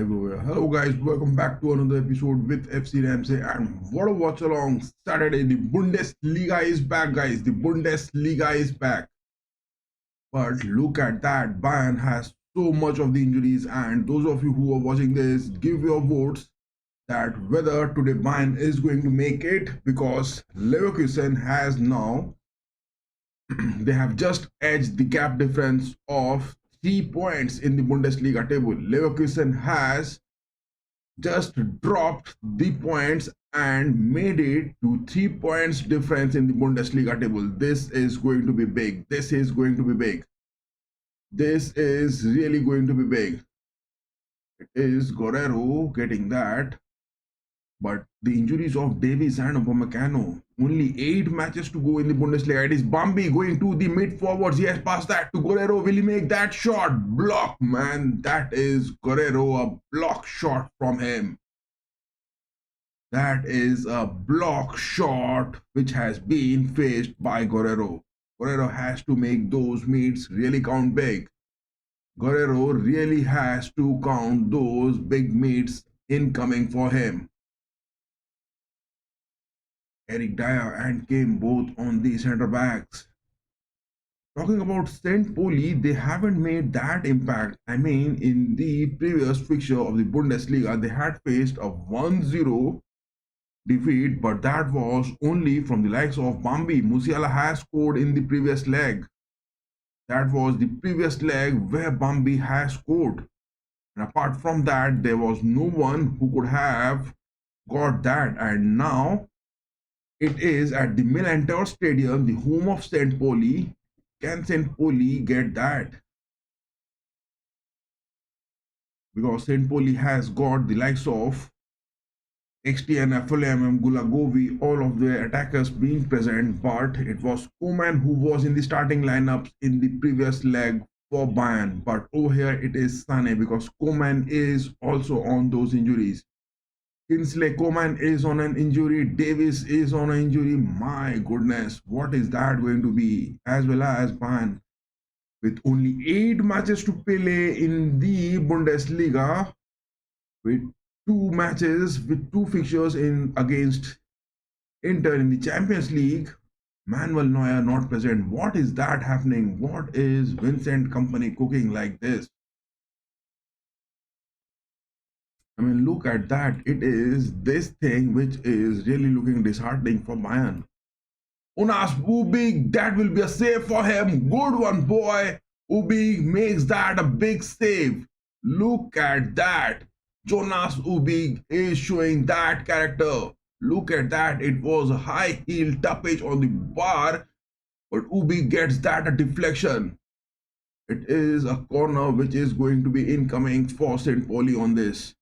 Everywhere. Hello guys, welcome back to another episode with FC RAMSAY, and what a watch along Saturday. The Bundesliga is back, guys. The Bundesliga is back. But look at that, Bayern has so much of the injuries, and those of you who are watching this, give your votes that whether today Bayern is going to make it, because Leverkusen has now they have just edged the gap difference of 3 points in the Bundesliga table. Leverkusen has just dropped the points and made it to 3 points difference in the Bundesliga table. This is going to be big. This is going to be big. This is really going to be big. It is Guerrero getting that. But the injuries of Davies and Upamecano, only 8 matches to go in the Bundesliga. It is Bambi going to the mid forwards. He has passed that to Guerrero. Will he make that shot? Block, man. That is Guerrero, a block shot from him. That is a block shot which has been faced by Guerrero. Guerrero has to make those meets really count big. Guerrero really has to count those big meets incoming for him. Eric Dyer and Kim both on the centre backs. Talking about St Pauli, they haven't made that impact. I mean, in the previous fixture of the Bundesliga, they had faced a 1-0 defeat, but that was only from the likes of Bambi. Musiala has scored in the previous leg. That was the previous leg where Bambi has scored. And apart from that, there was no one who could have got that. And now it is at the Millantor Stadium, the home of St Pauli. Can St Pauli get that? Because St Pauli has got the likes of XTN, FLM, Gulagovi, all of the attackers being present, but it was Koeman who was in the starting lineups in the previous leg for Bayern. But over here it is Sane, because Koeman is also on those injuries. Kingsley Coman is on an injury. Davis is on an injury. My goodness, what is that going to be? As well as Bayern, with only 8 matches to play in the Bundesliga, with 2 matches, with 2 fixtures in against Inter in the Champions League. Manuel Neuer not present. What is that happening? What is Vincent Kompany cooking like this? I mean, look at that. It is this thing which is really looking disheartening for Bayern. Unas Ubig, that will be a save for him. Good one, boy. Ubig makes that a big save. Look at that. Jonas Ubig is showing that character. Look at that. It was a high heel touch on the bar, but Ubig gets that a deflection. It is a corner which is going to be incoming for St. Pauli on this.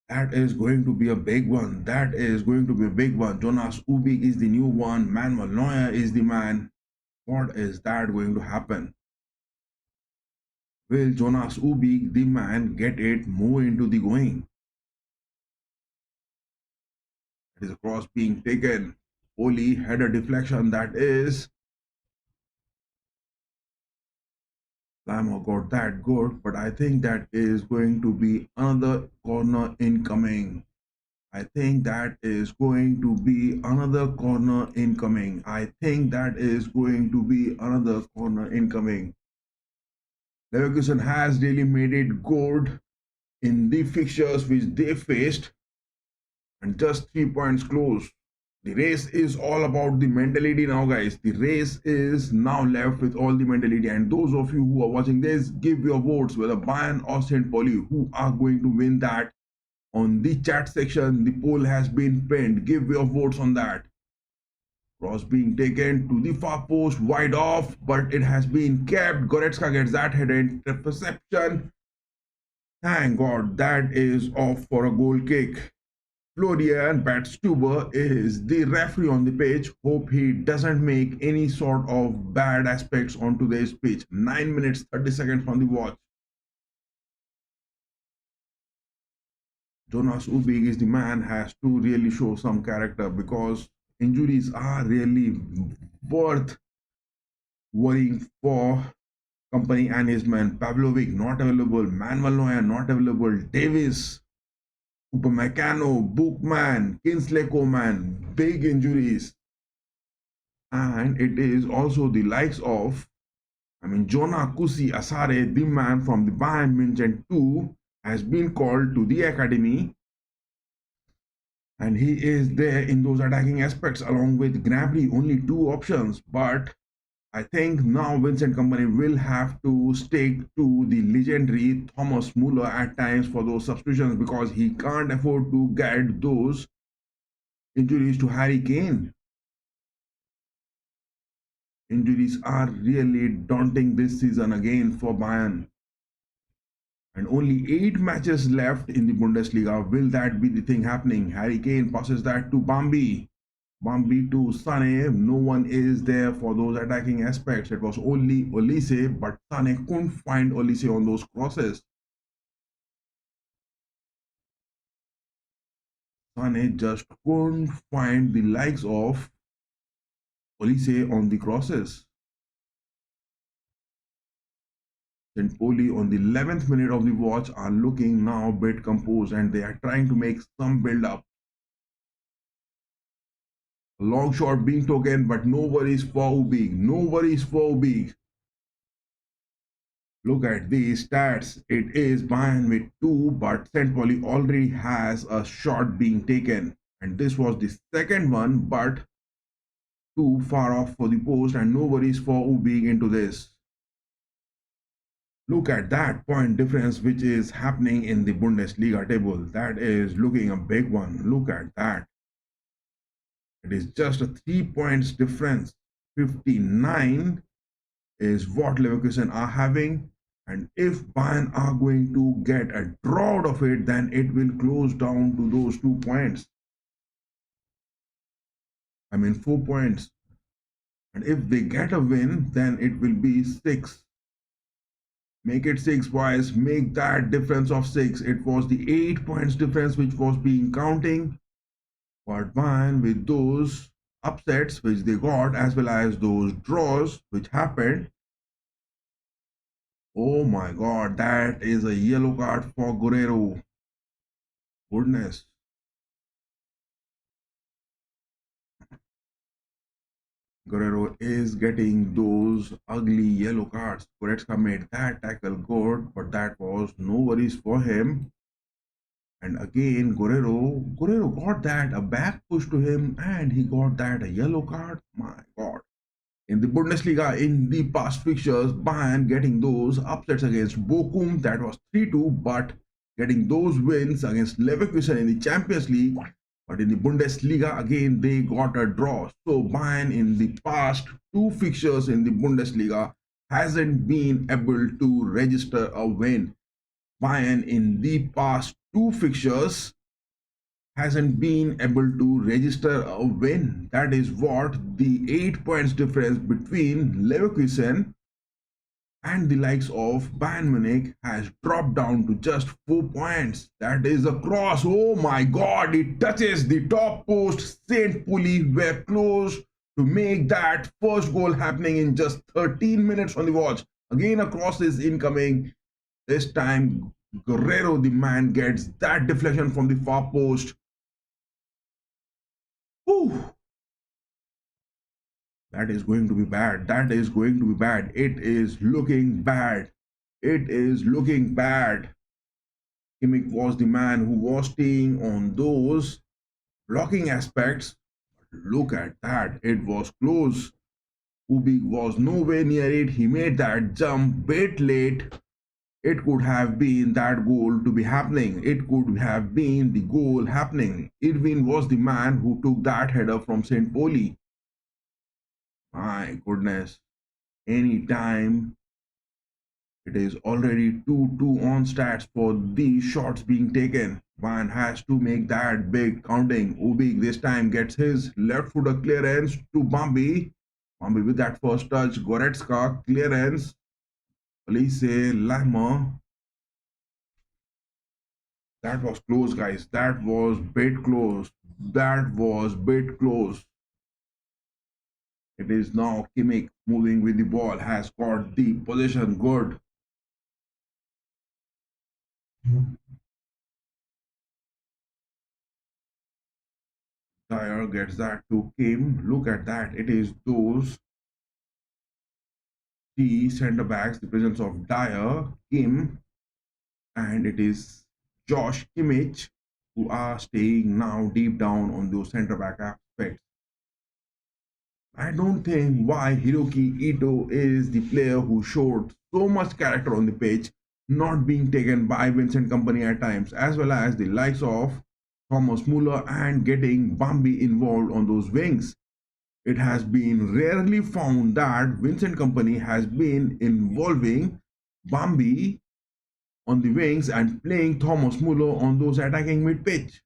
That is going to be a big one. That is going to be a big one. Jonas Ubig is the new one. Manuel Neuer is the man. What is that going to happen? Will Jonas Ubig, the man, get it more into the going? It is a cross being taken. Oli had a deflection. That is Lamo got that good, but I think that is going to be another corner incoming. I think that is going to be another corner incoming. I think that is going to be another corner incoming. Leverkusen has really made it good in the fixtures which they faced, and just 3 points close. The race is all about the mentality now, guys. The race is now left with all the mentality. And those of you who are watching this, give your votes whether Bayern or St. Pauli, who are going to win that. On the chat section, the poll has been pinned. Give your votes on that. Cross being taken to the far post, wide off, but it has been kept. Goretzka gets that head interception. Thank God that is off for a goal kick. Florian Badstuber is the referee on the pitch. Hope he doesn't make any sort of bad aspects onto this pitch. 9 minutes 30 seconds on the watch. Jonas Ubig is the man, has to really show some character, because injuries are really worth worrying for Company and his man. Pavlovic not available. Manuel Neuer not available. Davis, Upamecano, Bookman, Kingsley Coman. Big injuries. And it is also the likes of, Jonah Kusi Asare, the man from the Bayern München 2, has been called to the academy, and he is there in those attacking aspects along with Gnabry, only two options. But I think now Vincent Company will have to stick to the legendary Thomas Muller at times for those substitutions because he can't afford to get those injuries to Harry Kane. Injuries are really daunting this season again for Bayern. And only 8 matches left in the Bundesliga. Will that be the thing happening? Harry Kane passes that to Bambi. Bambi to Sane. No one is there for those attacking aspects. It was only Olise, but Sane couldn't find Olise on those crosses. Sane just couldn't find the likes of Olise on the crosses. St Pauli on the 11th minute of the watch are looking now a bit composed and they are trying to make some build up. Long shot being taken, but no worries for Ubik. No worries for Ubik. Look at these stats. It is Bayern with 2, but St Pauli already has a shot being taken. And this was the second one, but too far off for the post, and no worries for Ubik into this. Look at that point difference which is happening in the Bundesliga table. That is looking a big one. Look at that. It is just a 3 points difference. 59 is what Leverkusen are having. And if Bayern are going to get a draw out of it, then it will close down to those 2 points. 4 points. And if they get a win, then it will be 6. Make it 6, boys. Make that difference of 6. It was the 8 points difference which was being counting. But Bayern with those upsets which they got as well as those draws which happened. Oh my god, that is a yellow card for Guerrero. Goodness. Guerrero is getting those ugly yellow cards. Goretzka made that tackle good, but that was no worries for him. And again, Guerrero got that a back push to him, and he got that a yellow card. My God. In the Bundesliga, in the past fixtures, Bayern getting those upsets against Bochum, that was 3-2, but getting those wins against Leverkusen in the Champions League. But in the Bundesliga, again, they got a draw. So Bayern in the past 2 fixtures in the Bundesliga hasn't been able to register a win. Bayern in the past 2 fixtures hasn't been able to register a win. That is what the 8 points difference between Leverkusen and the likes of Bayern Munich has dropped down to just 4 points. That is a cross. Oh my god, it touches the top post. St Pauli were close to make that first goal happening in just 13 minutes on the watch. Again, a cross is incoming. This time, Guerrero, the man, gets that deflection from the far post. Whew. That is going to be bad. That is going to be bad. It is looking bad. It is looking bad. Kimmich was the man who was staying on those blocking aspects. Look at that. It was close. Ubik was nowhere near it. He made that jump bit late. It could have been that goal to be happening. It could have been the goal happening. Irvin was the man who took that header from St Pauli. My goodness. Anytime it is already 2-2 on stats for these shots being taken. Bayern has to make that big counting. Ubik this time gets his left footer clearance to Bambi. Bambi with that first touch. Goretzka clearance. Olise, Lama. That was close, guys. That was bit close. That was bit close. It is now Kimmich moving with the ball, has got the possession good. Dyer gets that to Kim. Look at that. It is those the centre backs, the presence of Dyer, Kim, and it is Josh Kimmich who are staying now deep down on those centre back aspects. I don't think why Hiroki Ito is the player who showed so much character on the pitch, not being taken by Vincent Company at times, as well as the likes of Thomas Muller and getting Bambi involved on those wings. It has been rarely found that Vincent Company has been involving Bambi on the wings and playing Thomas Muller on those attacking mid-pitch.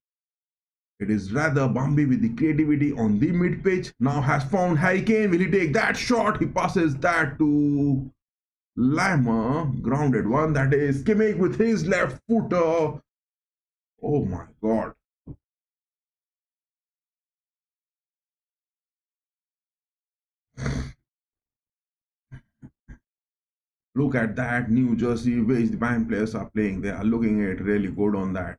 It is rather Bambi with the creativity on the mid-pitch. Now has found Harry Kane. Will he take that shot? He passes that to Lima. Grounded one. That is Kimmich with his left footer. Oh my God. Look at that New Jersey which the Bayern players are playing. They are looking at really good on that.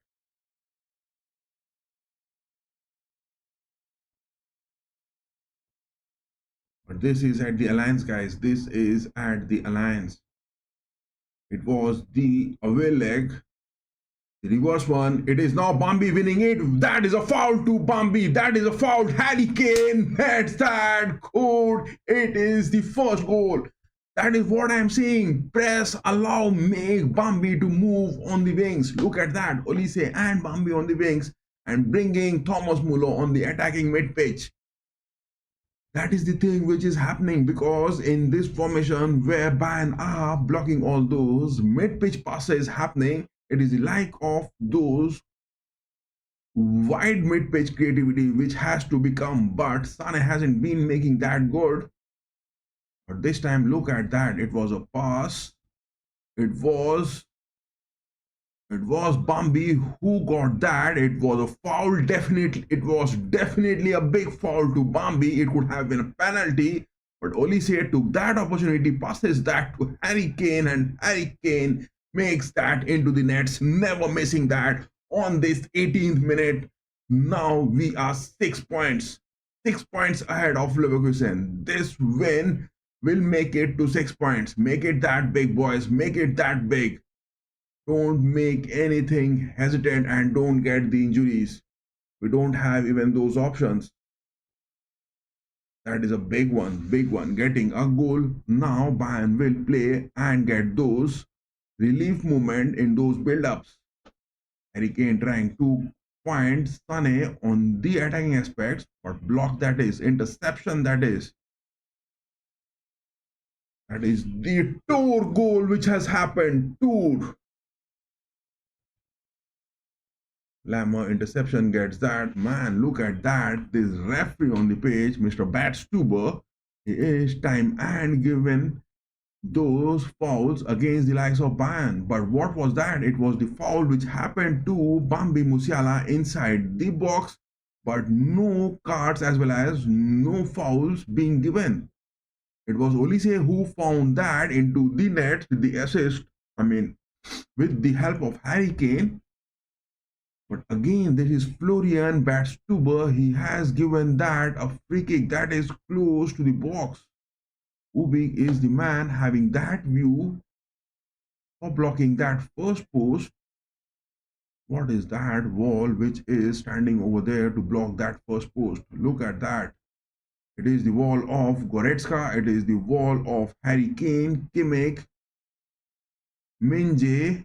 But this is at the Alliance, guys. This is at the Alliance. It was the away leg. The reverse one. It is now Bambi winning it. That is a foul to Bambi. That is a foul. Harry Kane heads that code. It is the first goal. That is what I'm saying. Press, allow, make Bambi to move on the wings. Look at that. Olise and Bambi on the wings and bringing Thomas Muller on the attacking mid-pitch. That is the thing which is happening because in this formation where Bayern are blocking all those mid-pitch passes happening, it is the like of those wide mid-pitch creativity which has to become, but Sane hasn't been making that good. But this time, look at that. It was a pass. It was Bambi who got that. It was a foul. Definitely, it was definitely a big foul to Bambi. It could have been a penalty. But Olise took that opportunity, passes that to Harry Kane, and Harry Kane makes that into the nets, never missing that on this 18th minute. Now we are 6 points. 6 points ahead of Leverkusen. This win will make it to 6 points. Make it that big, boys. Make it that big. Don't make anything hesitant and don't get the injuries. We don't have even those options. That is a big one. Getting a goal. Now Bayern will play and get those relief movement in those build-ups. Harry Kane trying to find Sane on the attacking aspects, but block that is, interception that is. That is the Tour goal which has happened. Tour. Lammer interception gets that. Man, look at that. This referee on the page, Mr. Batstuber, he is time and given those fouls against the likes of Bayern. But what was that? It was the foul which happened to Bambi Musiala inside the box, but no cards as well as no fouls being given. It was Olise who found that into the net with the assist, with the help of Harry Kane. But again, there is Florian Batstuber. He has given that a free kick that is close to the box. Ubik is the man having that view for blocking that first post. What is that wall which is standing over there to block that first post? Look at that. It is the wall of Goretzka. It is the wall of Harry Kane, Kimmich, Minje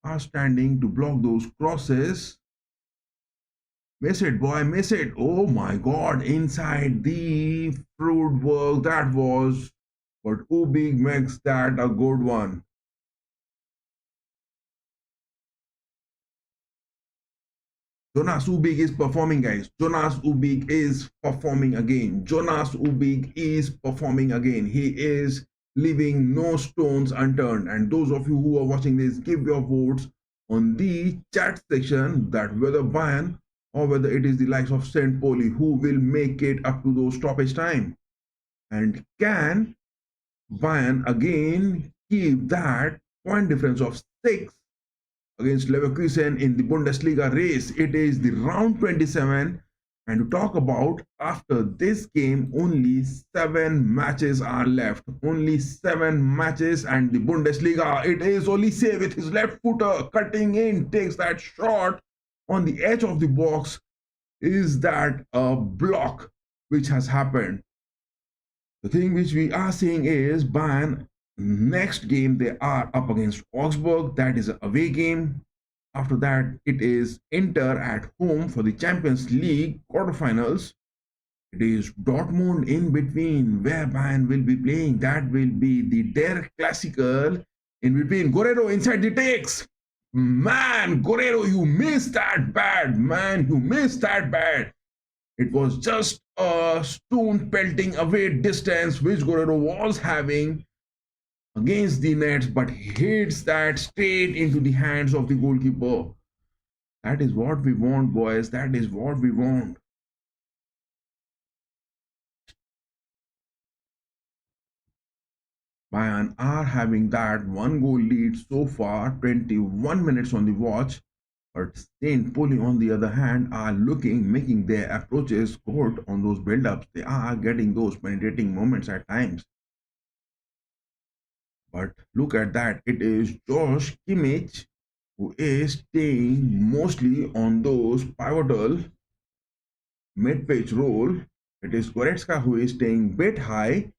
are standing to block those crosses. Miss it, boy, miss it. Oh my God, inside the fruit work that was. But Ubik makes that a good one. Jonas Ubik is performing, guys. Jonas Ubik is performing again. Jonas Ubik is performing again. He is leaving no stones unturned. And those of you who are watching this, give your votes on the chat section that whether Bayern or whether it is the likes of St Pauli who will make it up to those stoppage time. And can Bayern again keep that point difference of 6 against Leverkusen in the Bundesliga race? It is the round 27. And to talk about, after this game, only 7 matches are left. Only 7 matches, and the Bundesliga, it is Olise with his left footer cutting in, takes that shot on the edge of the box. Is that a block which has happened? The thing which we are seeing is Bayern, next game they are up against Augsburg. That is an away game. After that, it is Inter at home for the Champions League quarterfinals. It is Dortmund in between where Bayern will be playing. That will be the Der Classical in between. Guerrero inside the takes. Man, Guerrero, you missed that bad. Man, you missed that bad. It was just a stone pelting away distance which Guerrero was having against the nets, but hits that straight into the hands of the goalkeeper. That is what we want, boys. That is what we want. Bayern are having that 1 goal lead so far, 21 minutes on the watch. But St Pauli, on the other hand, are making their approaches good on those build-ups. They are getting those penetrating moments at times. But look at that. It is Josh Kimmich who is staying mostly on those pivotal mid-pitch role. It is Goretzka who is staying bit high.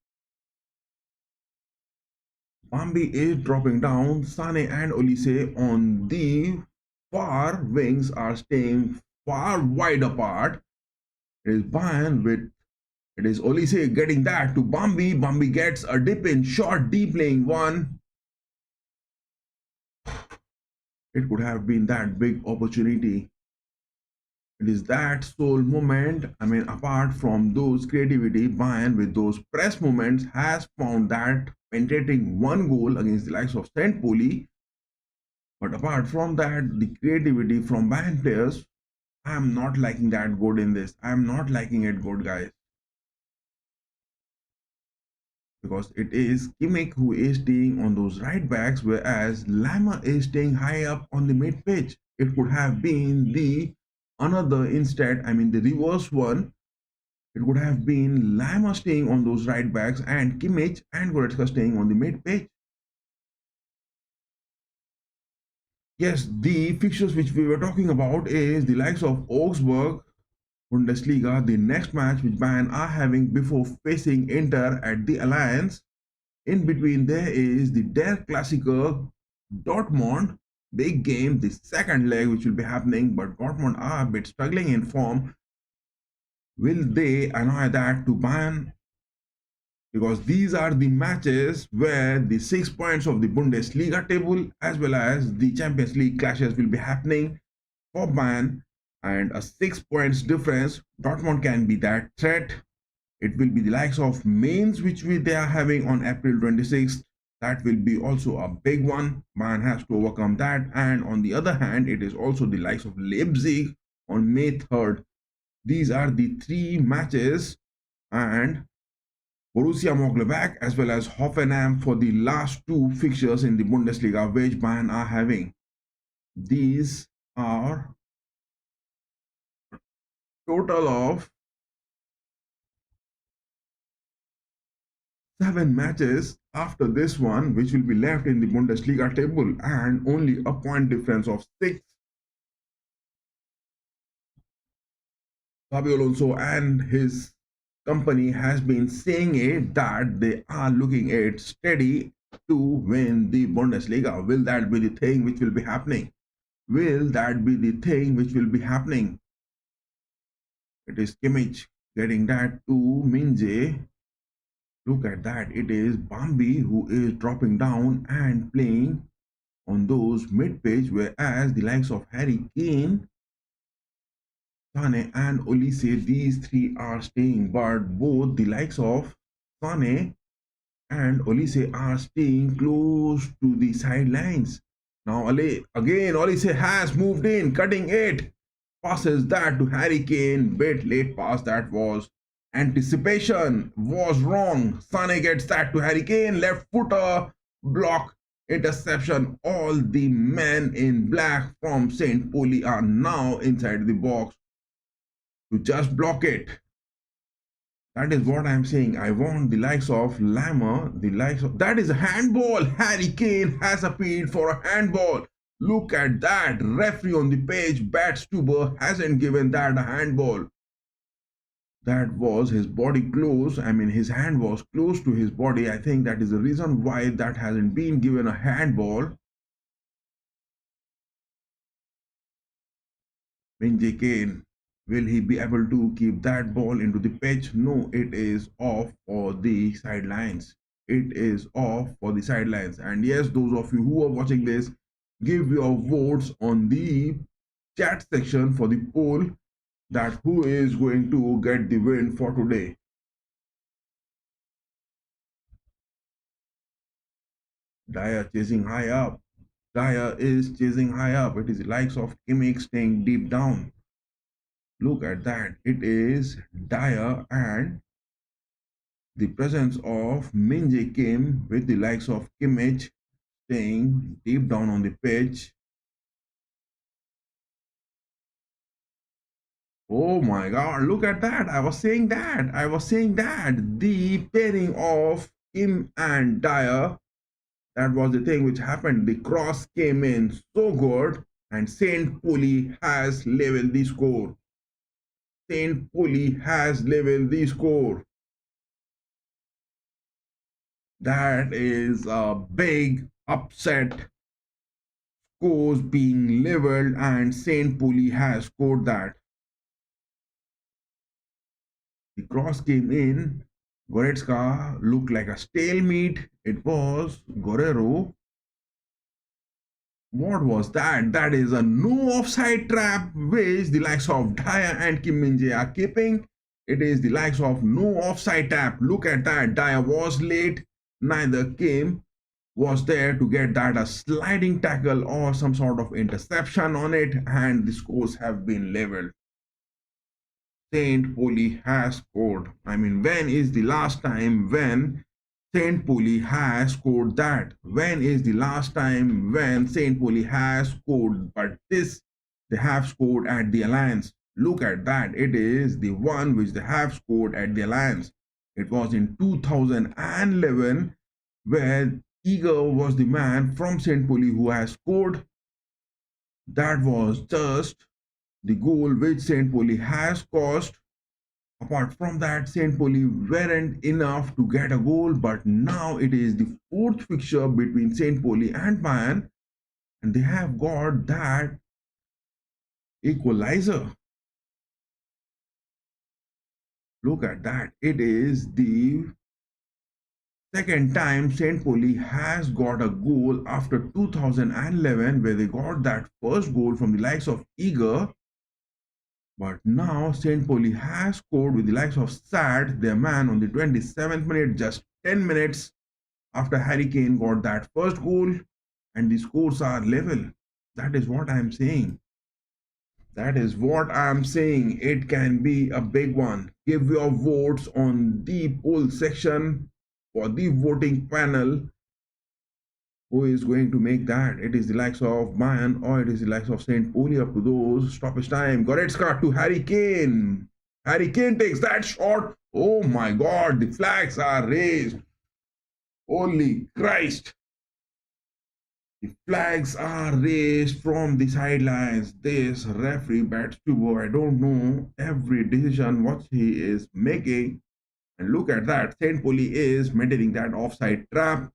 Bambi is dropping down. Sane and Olise on the far wings are staying far wide apart. It is Bayern with, it is Olise getting that to Bambi. Bambi gets a dip in shot, deep laying one. It could have been that big opportunity. It is that sole moment. I mean, apart from those creativity, Bayern with those press moments has found that penetrating 1 goal against the likes of St Pauli. But apart from that, the creativity from Bayern players, I am not liking that good in this. I am not liking it good, guys. Because it is Kimmich who is staying on those right backs, whereas Lama is staying high up on the mid pitch. It could have been the another instead, I mean the reverse one. It would have been Lama staying on those right backs and Kimmich and Goretzka staying on the mid pitch. Yes, the fixtures which we were talking about is the likes of Augsburg, Bundesliga, the next match which Bayern are having before facing Inter at the Allianz. In between there is the Der Klassiker Dortmund, big game, the second leg which will be happening, but Dortmund are a bit struggling in form. Will they annoy that to Bayern? Because these are the matches where the 6 points of the Bundesliga table as well as the Champions League clashes will be happening for Bayern, and a 6 points difference. Dortmund can be that threat. It will be the likes of Mainz which they are having on April 26th. That will be also a big one. Bayern has to overcome that. And on the other hand, it is also the likes of Leipzig on May 3rd. These are the 3 matches, and Borussia Mönchengladbach as well as Hoffenheim for the last 2 fixtures in the Bundesliga which Bayern are having. These are total of 7 matches after this one which will be left in the Bundesliga table, and only a point difference of 6. Xabi Alonso and his company has been saying it that they are looking at steady to win the Bundesliga. Will that be the thing which will be happening? Will that be the thing which will be happening? It is Kimmich getting that to Minje. Look at that. It is Bambi who is dropping down and playing on those mid-pitch, whereas the likes of Harry Kane, Sane and Olise, these 3 are staying, but both the likes of Sane and Olise are staying close to the sidelines. Now again, Olise has moved in, cutting it, passes that to Harry Kane, bit late pass that was. Anticipation was wrong. Sane gets that to Harry Kane. Left footer, block, interception. All the men in black from St Pauli are now inside the box to just block it. That is what I'm saying. I want the likes of Lammer, the likes of... That is a handball. Harry Kane has appealed for a handball. Look at that. Referee on the page, Batstuber, hasn't given that a handball. That was his body close. I mean, his hand was close to his body. I think that is the reason why that hasn't been given a handball. Minji Kane, will he be able to keep that ball into the pitch? No, it is off for the sidelines. It is off for the sidelines. And yes, those of you who are watching this, give your votes on the chat section for the poll that who is going to get the win for today. Dyer chasing high up. Dyer is chasing high up. It is the likes of Kimmich staying deep down. Look at that. It is Dyer and the presence of Min-jae Kim with the likes of Kimmich staying deep down on the pitch. Oh my God, look at that. I was saying that. The pairing of Kim and Dyer, that was the thing which happened. The cross came in so good and St Pauli has leveled the score. St Pauli has leveled the score. That is a big upset. Scores being leveled and St Pauli has scored that. The cross came in. Goretzka looked like a stalemate. It was Guerrero. What was that? That is a no offside trap which the likes of Dyer and Kim Min-jae are keeping. It is the likes of no offside trap. Look at that. Dyer was late. Neither Kim was there to get that a sliding tackle or some sort of interception on it, and the scores have been leveled. St. Pauli has scored. I mean, when is the last time when St. Pauli has scored that? When is the last time when St. Pauli has scored? But this, they have scored at the Allianz. Look at that. It is the one which they have scored at the Allianz. It was in 2011 where Eger was the man from St. Pauli who has scored. That was just the goal which St. Pauli has cost. Apart from that, St. Pauli weren't enough to get a goal, but now it is the fourth fixture between St. Pauli and Bayern, and they have got that equalizer. Look at that. It is the second time St. Pauli has got a goal after 2011, where they got that first goal from the likes of Eger. But now St. Pauli has scored with the likes of Sad, their man, on the 27th minute, just 10 minutes after Harry Kane got that first goal, and the scores are level. That is what I'm saying. That is what I'm saying. It can be a big one. Give your votes on the poll section for the voting panel. Who is going to make that? It is the likes of Bayern or it is the likes of St. Pauli up to those stoppage time. Goretzka to Harry Kane. Harry Kane takes that shot. Oh my God, the flags are raised. Holy Christ. The flags are raised from the sidelines. This referee Batstuber, I don't know every decision what he is making. And look at that. St. Pauli is maintaining that offside trap.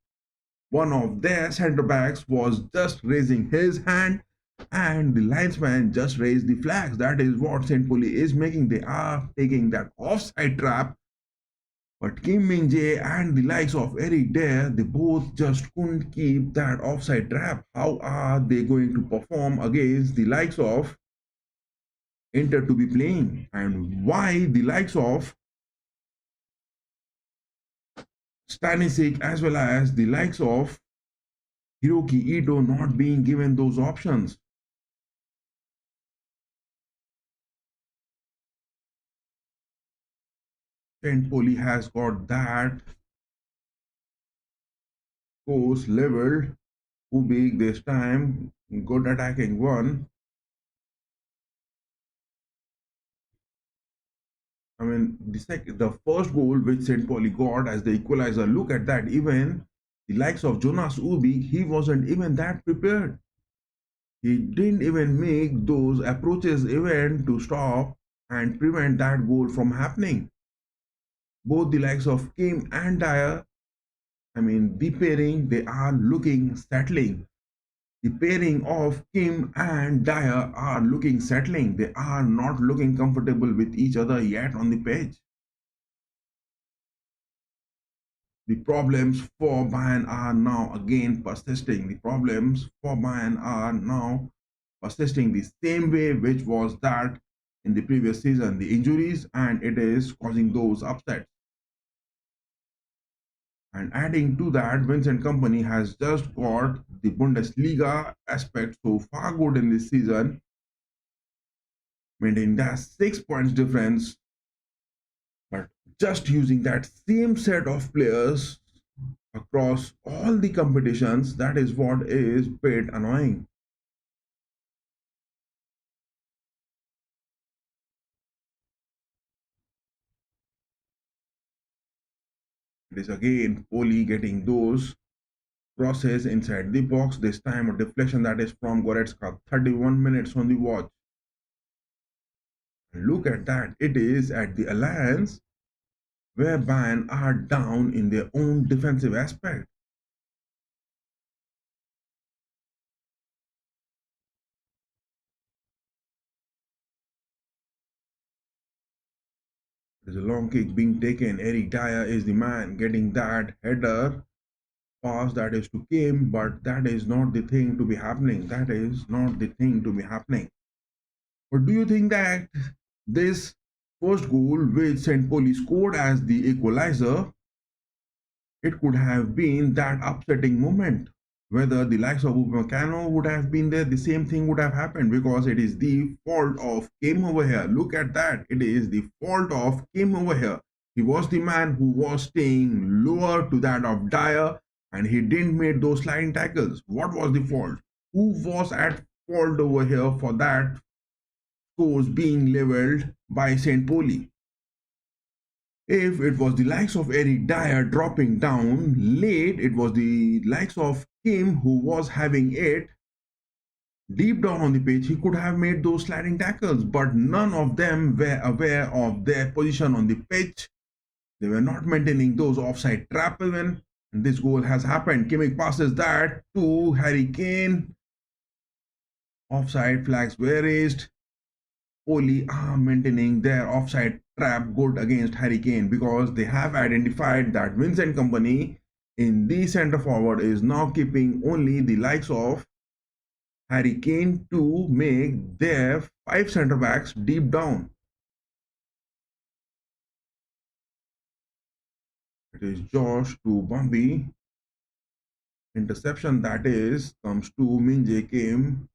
One of their centre backs was just raising his hand and the linesman just raised the flags. That is what St. Pauli is making. They are taking that offside trap. But Kim Min-jae and the likes of Eric Dyer, they both just couldn't keep that offside trap. How are they going to perform against the likes of Inter to be playing? And why the likes of Stanisic as well as the likes of Hiroki Ito not being given those options? St Pauli has got that course leveled. Ubik this time, good attacking one. I mean, the first goal which St. Pauli got as the equalizer, look at that. Even the likes of Jonas Ubik, he wasn't even that prepared. He didn't even make those approaches even to stop and prevent that goal from happening. Both the likes of Kim and Dyer, I mean, the pairing, they are looking settling. The pairing of Kim and Dyer are looking settling. They are not looking comfortable with each other yet on the pitch. The problems for Bayern are now again persisting. The problems for Bayern are now persisting the same way which was that in the previous season. The injuries, and it is causing those upsets. And adding to that, Vincent Company has just got the Bundesliga aspect so far good in this season, maintaining that 6 points difference, but just using that same set of players across all the competitions, that is what is bit annoying. It is again Poli getting those crosses inside the box, this time a deflection that is from Goretzka. 31 minutes on the watch. Look at that, it is at the Allianz where Bayern are down in their own defensive aspect. There's a long kick being taken. Eric Dyer is the man getting that header pass that is to Kim, but that is not the thing to be happening. That is not the thing to be happening. But do you think that this first goal which St. Pauli scored as the equalizer, it could have been that upsetting moment? Whether the likes of Upamecano would have been there, the same thing would have happened because it is the fault of Kim over here. Look at that. It is the fault of Kim over here. He was the man who was staying lower to that of Dyer, and he didn't make those sliding tackles. What was the fault? Who was at fault over here for that scores being leveled by St. Pauli? If it was the likes of Eric Dyer dropping down late, it was the likes of Kim who was having it deep down on the pitch. He could have made those sliding tackles, but none of them were aware of their position on the pitch. They were not maintaining those offside trap even. And this goal has happened. Kimmich passes that to Harry Kane. Offside flags were raised. Poli are maintaining their offside trap good against Harry Kane because they have identified that Vincent Company in the centre forward is now keeping only the likes of Harry Kane to make their 5 centre backs deep down. It is Josh to Bambi. Interception that is comes to Minje Kim.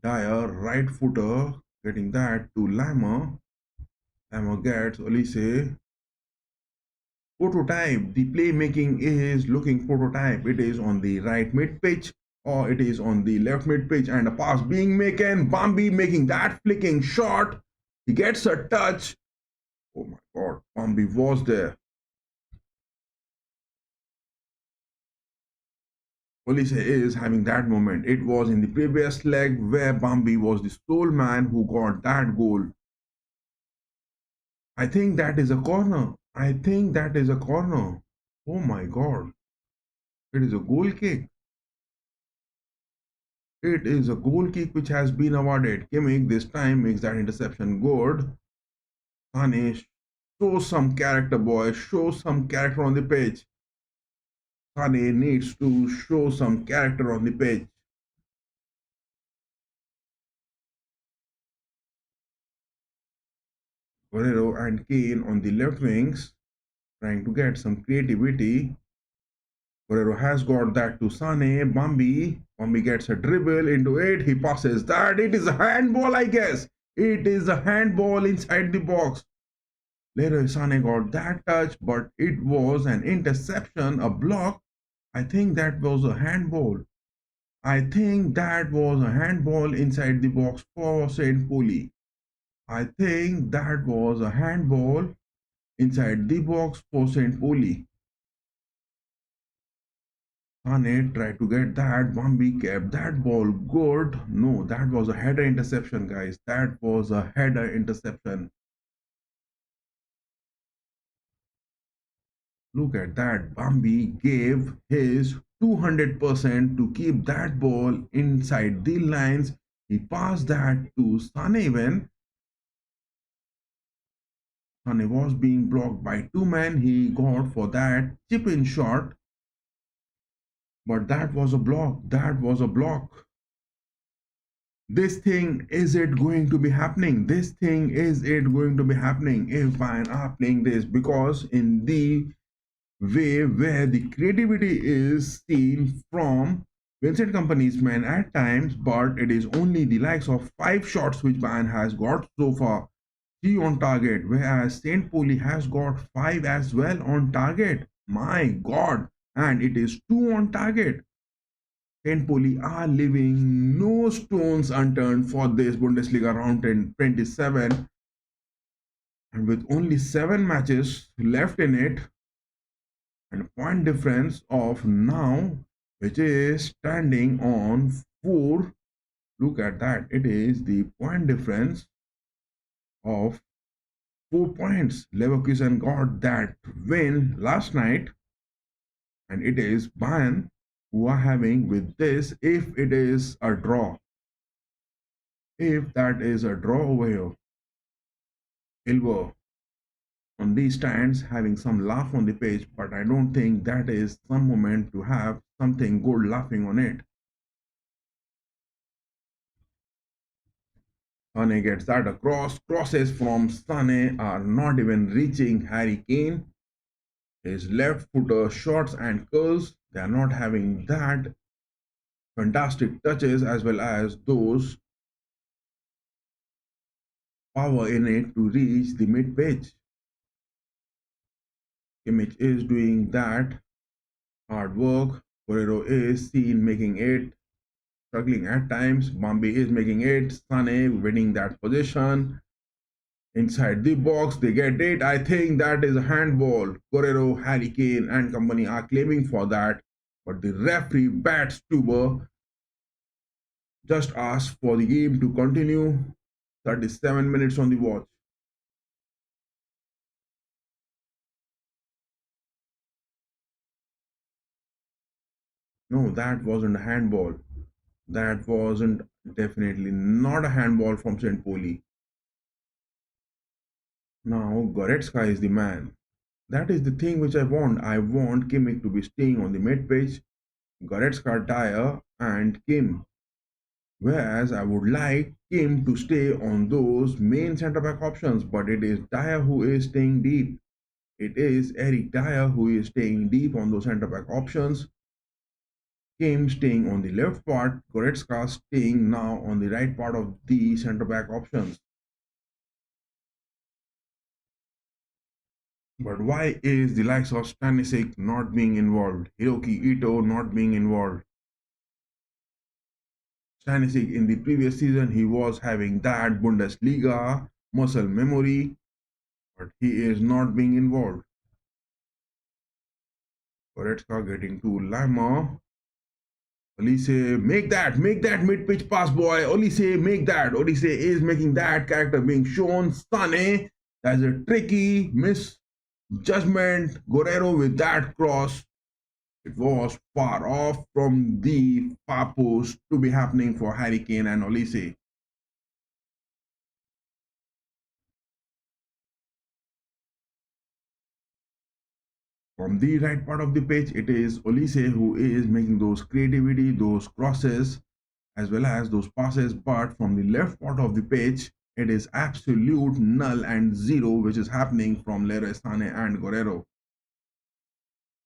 Dyer, right footer, getting that to Lama. Lama gets Olise. Prototype. The playmaking is looking prototype. It is on the right mid pitch or it is on the left mid pitch, and a pass being making. Bambi making that flicking shot. He gets a touch. Oh my god, Bambi was there. Olise is having that moment. It was in the previous leg where Bambi was the sole man who got that goal. I think that is a corner. I think that is a corner. Oh my god. It is a goal kick. It is a goal kick which has been awarded. Kimmich this time makes that interception good. Sane, show some character, boy. Show some character on the pitch. Sane needs to show some character on the pitch. Guerrero and Kane on the left wings, trying to get some creativity. Guerrero has got that to Sane. Bambi. Bambi gets a dribble into it. He passes that. It is a handball, I guess. It is a handball inside the box. Leroy Sané got that touch, but it was an interception, a block. I think that was a handball. I think that was a handball inside the box for St Pauli. I think that was a handball inside the box for St Pauli. Sane tried to get that. Bambi kept that ball good. No, that was a header interception, guys. That was a header interception. Look at that. Bambi gave his 200% to keep that ball inside the lines. He passed that to Sane when Sane was being blocked by two men. He got for that chip in shot, but that was a block. That was a block. This thing, is it going to be happening? This thing, is it going to be happening if Bayern are playing this? Because in the way where the creativity is seen from Vincent Company's men at times, but it is only the likes of 5 shots which Bayern has got so far, 3 on target, whereas St. Pauli has got 5 as well on target. My God, and it is 2 on target. St. Pauli are leaving no stones unturned for this Bundesliga round 27, and with only 7 matches left in it, and point difference of now, which is standing on 4. Look at that, it is the point difference of 4 points. Leverkusen got that win last night, and it is Bayern who are having with this. If it is a draw, if that is a draw over here, Ilver on these stands having some laugh on the page, but I don't think that is some moment to have something good laughing on it. Sane gets that across. Crosses from Sane are not even reaching Harry Kane. His left footer shots and curls, they are not having that fantastic touches as well as those power in it to reach the mid pitch. Kimmich is doing that hard work. Guerrero is seen making it, struggling at times. Bambi is making it. Sane winning that position. Inside the box, they get it. I think that is a handball. Guerrero, Harry Kane, and company are claiming for that. But the referee bats Tuber, just asks for the game to continue. 37 minutes on the watch. No, that wasn't a handball. That wasn't, definitely not a handball from St. Pauli. Now Goretzka is the man. That is the thing which I want. I want Kimmich to be staying on the mid pitch, Goretzka, Dyer, and Kim. Whereas I would like Kim to stay on those main centre back options, but it is Dyer who is staying deep. It is Eric Dyer who is staying deep on those centre back options. Kim staying on the left part, Goretzka staying now on the right part of the centre back options. But why is the likes of Stanisic not being involved? Hiroki Ito not being involved? Stanisic in the previous season, he was having that Bundesliga muscle memory, but he is not being involved. Goretzka getting to Lima. Olise, make that mid-pitch pass, boy. Olise, make that. Olise is making that character being shown. Sane, that's a tricky misjudgment. Guerrero with that cross. It was far off from the far post to be happening for Harry Kane and Olise. From the right part of the pitch, it is Olise who is making those creativity, those crosses, as well as those passes. But from the left part of the pitch, it is absolute null and zero, which is happening from Leroy Sané and Guerrero.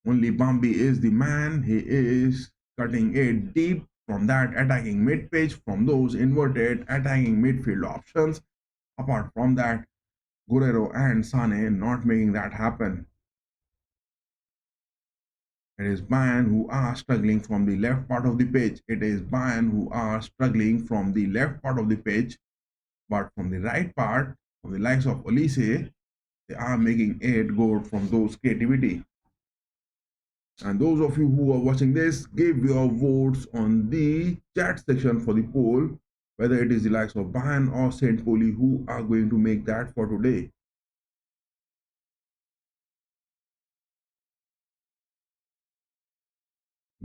Only Bambi is the man. He is cutting it deep from that attacking mid pitch, from those inverted attacking midfield options. Apart from that, Guerrero and Sane not making that happen. It is Bayern who are struggling from the left part of the pitch. It is Bayern who are struggling from the left part of the pitch, but from the right part, from the likes of Olise, they are making it good from those creativity. And those of you who are watching this, give your votes on the chat section for the poll, whether it is the likes of Bayern or St Pauli who are going to make that for today.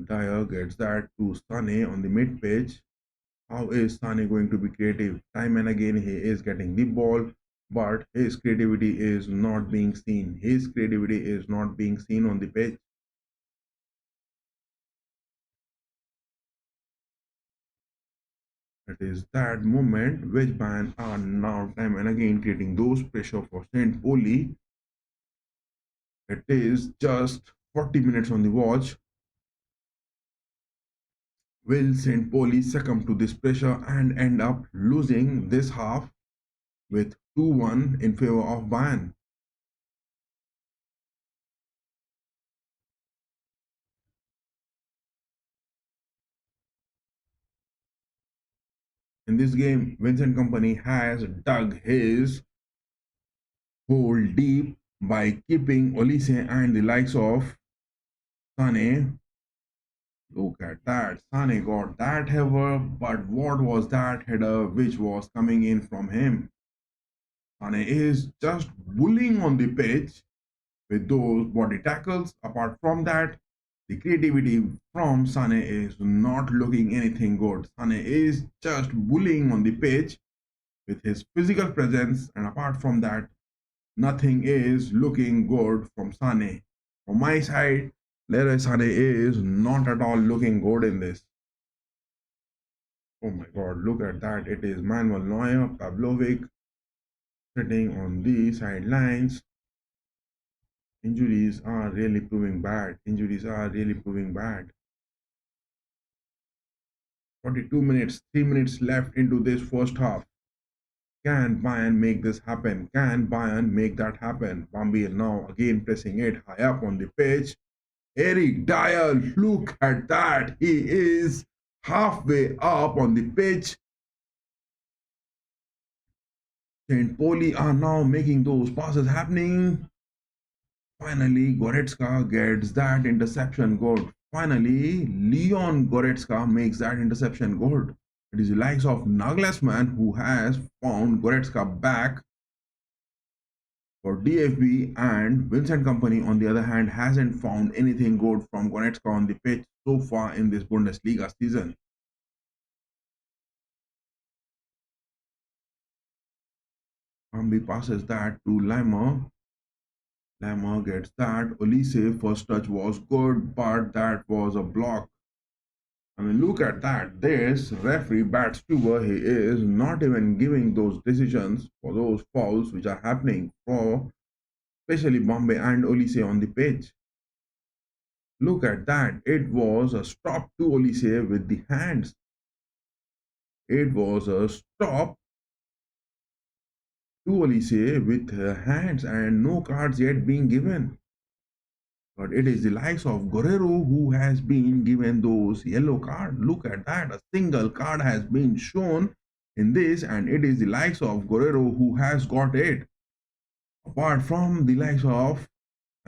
Dyer gets that to Sane on the mid pitch. How is Sane going to be creative? Time and again, he is getting the ball, but his creativity is not being seen. His creativity is not being seen on the pitch. It is that moment which Bayern are now time and again creating those pressure for St. Pauli. It is just 40 minutes on the watch. Will St. Pauli succumb to this pressure and end up losing this half with 2-1 in favor of Bayern? In this game, Vincent Company has dug his hole deep by keeping Olise and the likes of Sane. Look at that. Sane got that header, but what was that header which was coming in from him? Sane is just bullying on the pitch with those body tackles. Apart from that, the creativity from Sane is not looking anything good. Sane is just bullying on the pitch with his physical presence, and apart from that, nothing is looking good from Sane. From my side, Leroy Sane is not at all looking good in this. Oh my god, look at that. It is Manuel Neuer, Pavlovic sitting on the sidelines. Injuries are really proving bad. Injuries are really proving bad. 42 minutes, 3 minutes left into this first half. Can Bayern make this happen? Can Bayern make that happen? Bambi now again pressing it high up on the pitch. Eric Dyer, look at that. He is halfway up on the pitch. St. Pauli are now making those passes happening. Finally, Goretzka gets that interception good. Finally, Leon Goretzka makes that interception good. It is the likes of Nagelsmann who has found Goretzka back for DFB, and Vincent Company, on the other hand, hasn't found anything good from Goretzka on the pitch so far in this Bundesliga season. Ambi passes that to Lima. Lima gets that. Olise first touch was good, but that was a block. I mean, look at that. This referee bats Stuber. He is not even giving those decisions for those fouls which are happening for especially Bombay and Olise on the pitch. Look at that. It was a stop to Olise with the hands. It was a stop to Olise with hands and no cards yet being given. But it is the likes of Guerrero who has been given those yellow cards. Look at that. A single card has been shown in this, and it is the likes of Guerrero who has got it. Apart from the likes of,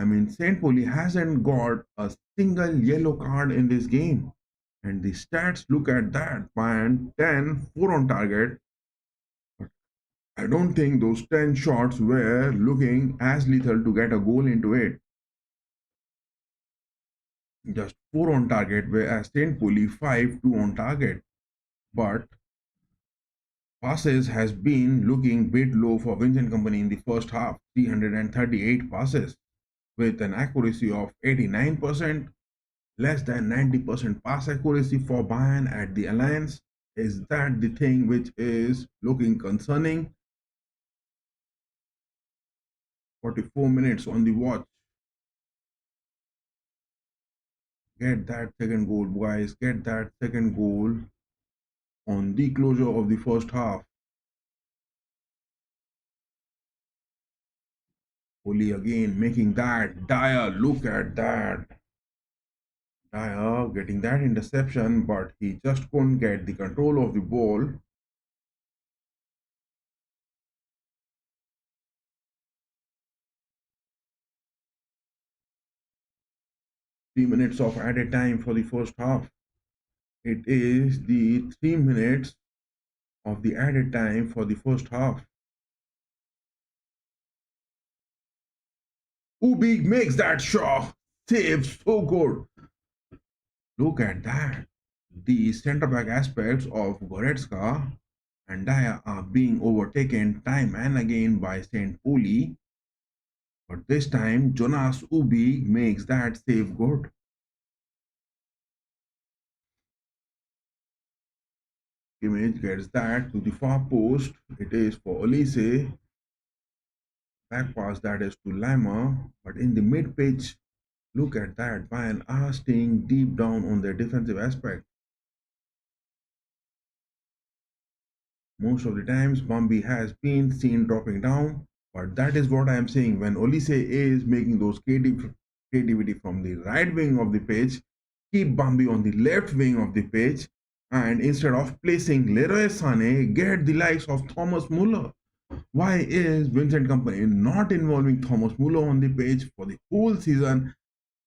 St. Pauli hasn't got a single yellow card in this game. And the stats, look at that. Bayern 10, 4 on target. But I don't think those 10 shots were looking as lethal to get a goal into it. Just 4 on target, whereas St. Pauli 5, 2 on target. But passes has been looking bit low for Vincent Company in the first half, 338 passes with an accuracy of 89%, less than 90% pass accuracy for Bayern at the Allianz. Is that the thing which is looking concerning? 44 minutes on the watch. Get that second goal, guys. Get that second goal on the closure of the first half. Pauli again making that. Dyer, look at that. Dyer getting that interception, but he just couldn't get the control of the ball. 3 minutes of added time for the first half. It is the 3 minutes of the added time for the first half. Ubik makes that shot. Save so good. Look at that. The centre back aspects of Goretzka and Dyer are being overtaken time and again by St Pauli, but this time Jonas Ubik makes that save good. Kimmich gets that to the far post. It is for Olise. Back pass that is to Lima, but in the mid pitch, look at that. Bayern are staying deep down on their defensive aspect. Most of the times, Bambi has been seen dropping down, but that is what I am saying. When Olise is making those creativity from the right wing of the pitch, keep Bambi on the left wing of the pitch, and instead of placing Leroy Sané, get the likes of Thomas Muller. Why is Vincent Company not involving Thomas Muller on the pitch for the whole season?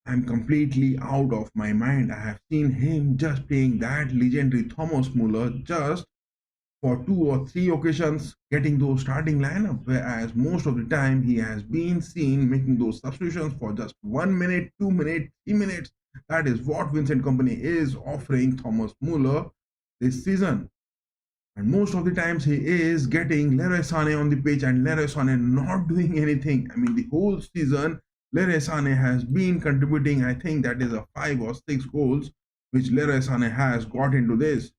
I'm completely out of my mind. I have seen him just playing that legendary Thomas Muller just for 2 or 3 occasions getting those starting lineup, whereas most of the time he has been seen making those substitutions for just 1 minute, 2 minutes, 3 minutes. That is what Vincent Company is offering Thomas Muller this season. And most of the times he is getting Leroy Sané on the pitch and Leroy Sané not doing anything. I mean, the whole season, Leroy Sané has been contributing, I think that is a 5 or 6 goals, which Leroy Sané has got into this.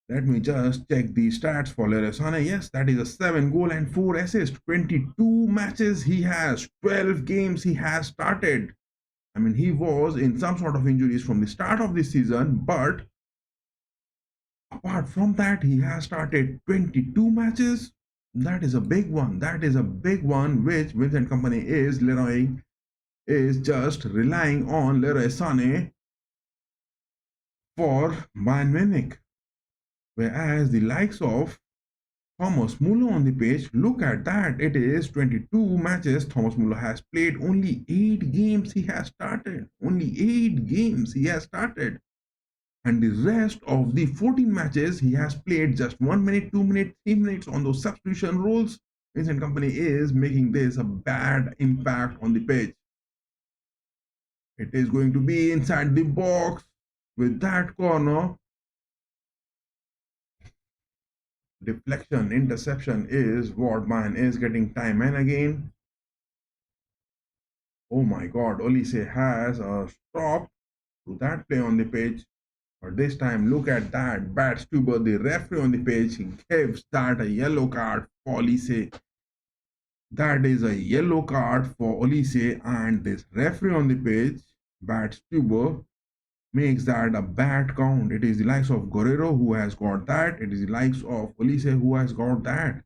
Let me just check the stats for Leroy Sané. Yes, that is a 7 goal and 4 assists. 22 matches he has, 12 games he has started. I mean, he was in some sort of injuries from the start of the season, but apart from that, he has started 22 matches. That is a big one. That is a big one, which Vincent Company is just relying on Leroy Sané for Bayern Munich. Whereas the likes of Thomas Muller on the pitch, look at that. It is 22 matches. Thomas Muller has played only 8 games he has started. Only 8 games he has started. And the rest of the 14 matches, he has played just 1 minute, 2 minutes, 3 minutes on those substitution roles. Vincent Company is making this a bad impact on the pitch. It is going to be inside the box with that corner. Deflection, interception is what Bayern is getting time and again. Oh my god, Olise has a stop to that play on the pitch. But this time, look at that. Bad Stuber, the referee on the pitch, gives that a yellow card for Olise. That is a yellow card for Olise, and this referee on the pitch, Bad Stuber, makes that a bad count. It is the likes of Guerrero who has got that. It is the likes of Olise who has got that.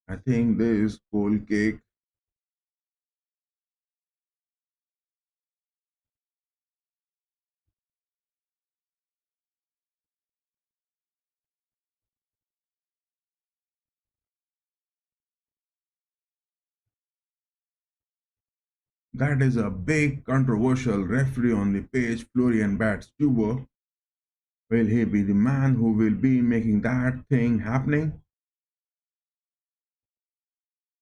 I think this goal kick, that is a big controversial referee on the pitch, Florian Badstuber. Will he be the man who will be making that thing happening?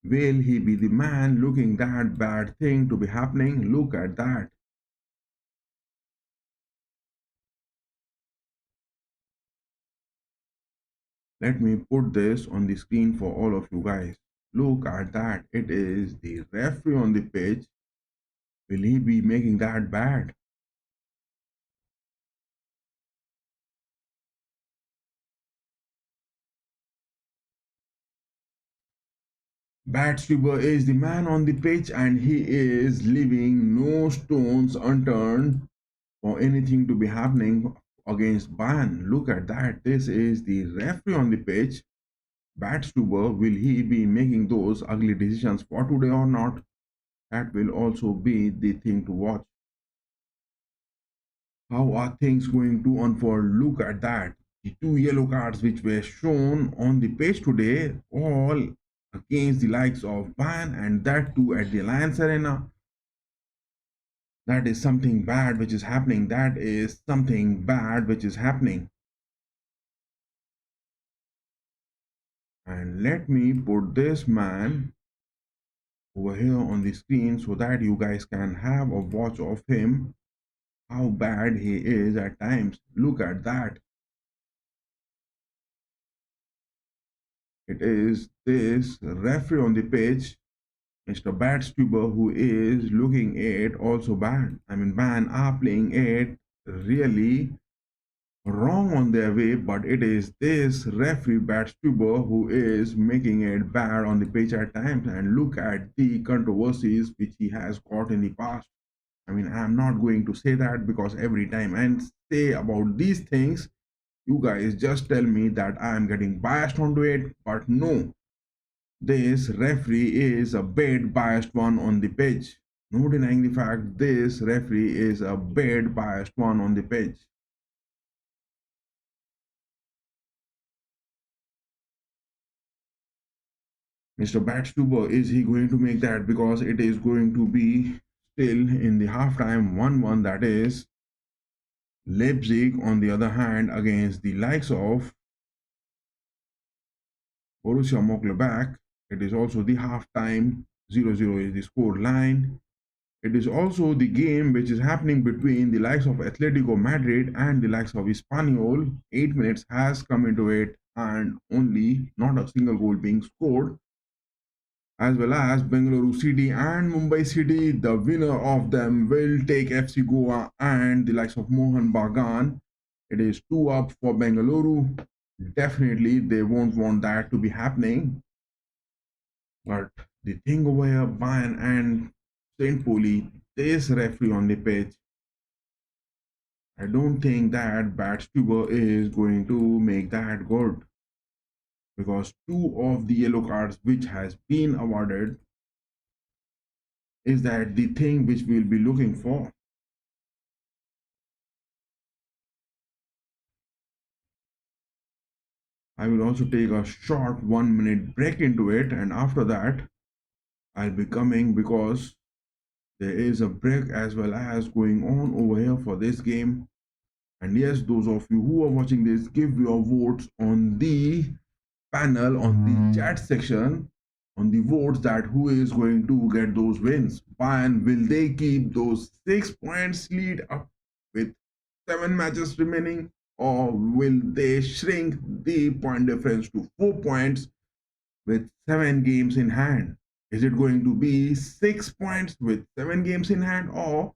Will he be the man looking that bad thing to be happening? Look at that. Let me put this on the screen for all of you guys. Look at that. It is the referee on the pitch. Will he be making that bad? Batstuber is the man on the pitch and he is leaving no stones unturned for anything to be happening against Bayern. Look at that. This is the referee on the pitch. Batstuber, will he be making those ugly decisions for today or not? That will also be the thing to watch. How are things going to unfold? Look at that. The two yellow cards which were shown on the page today, all against the likes of Bayern, and that too at the Allianz Arena. That is something bad which is happening. That is something bad which is happening. And let me put this man over here on the screen so that you guys can have a watch of him, how bad he is at times. Look at that. It is this referee on the pitch, Mr. Badstuber, who is looking it also bad. I mean, Bayern are playing it really wrong on their way, but it is this referee Badstuber who is making it bad on the pitch at times. And look at the controversies which he has got in the past. I mean, I'm not going to say that because every time I say about these things, you guys just tell me that I am getting biased onto it. But no, this referee is a bit biased one on the pitch. No denying the fact this referee is a bit biased one on the pitch. Mr. Batstuber, is he going to make that? Because it is going to be still in the halftime 1-1, that is Leipzig on the other hand against the likes of Borussia Mönchengladbach. It is also the halftime 0-0 is the score line. It is also the game which is happening between the likes of Atletico Madrid and the likes of Espanyol. 8 minutes has come into it and only not a single goal being scored. As well as Bengaluru City and Mumbai City, the winner of them will take FC Goa and the likes of Mohan Bagan. It is 2 up for Bengaluru. Definitely, they won't want that to be happening. But the thing over here, Bayern and St Pauli, this referee on the pitch, I don't think that Batstuber is going to make that good because two of the yellow cards which has been awarded is that the thing which we'll be looking for. I will also take a short 1 minute break into it, and after that, I'll be coming because there is a break as well as going on over here for this game. And yes, those of you who are watching this, give your votes on the panel, on the chat section, on the votes that who is going to get those wins. Bayern, will they keep those 6 points lead up with 7 matches remaining, or will they shrink the point difference to 4 points with 7 games in hand? Is it going to be 6 points with 7 games in hand, or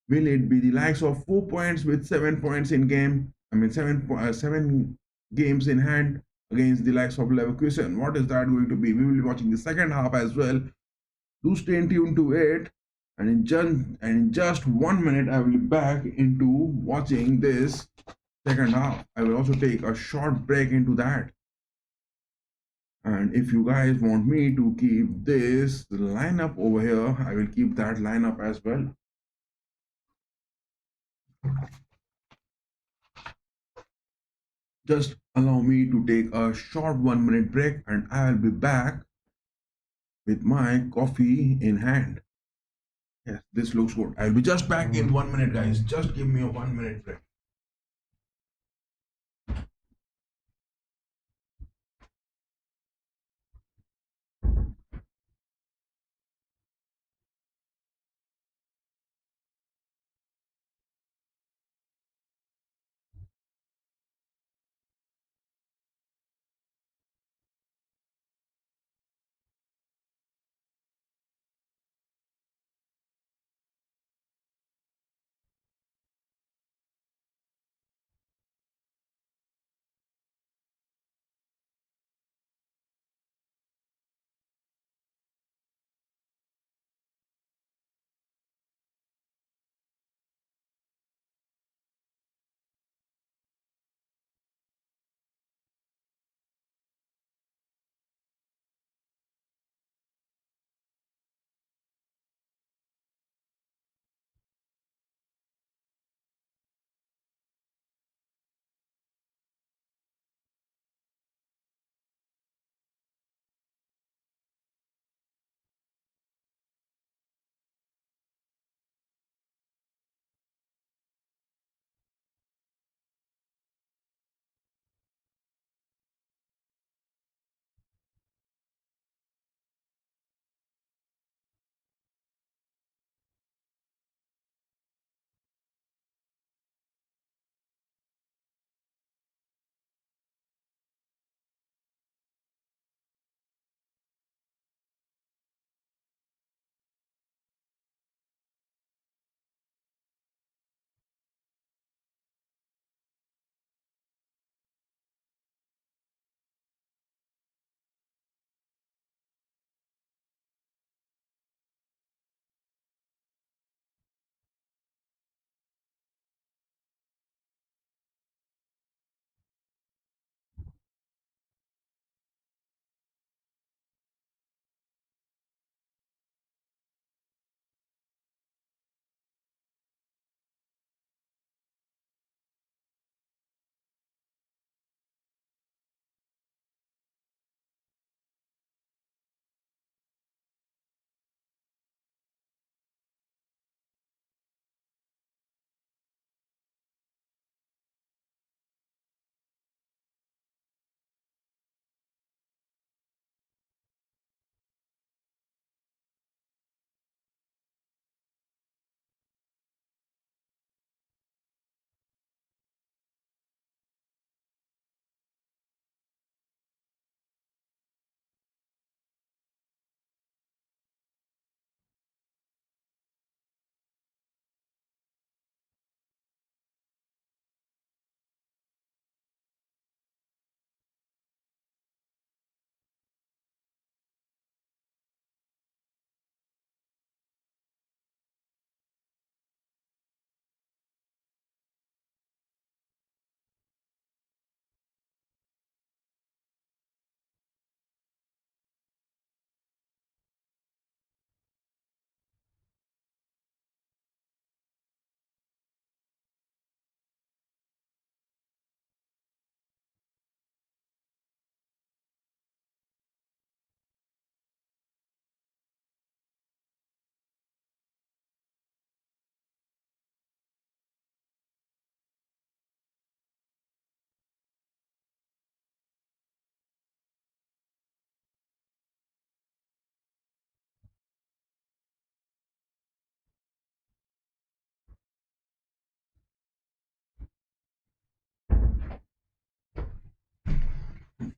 will it be the likes of 4 points with 7 points in game? I mean, 7 games in hand against the likes of Leverkusen. What is that going to be? We will be watching the second half as well. Do stay tuned to it. And in just 1 minute, I will be back into watching this second half. I will also take a short break into that. And if you guys want me to keep this lineup over here, I will keep that lineup as well. Just allow me to take a short 1 minute break and I'll be back with my coffee in hand. Yes, this looks good. I'll be just back in 1 minute, guys. Just give me a 1 minute break.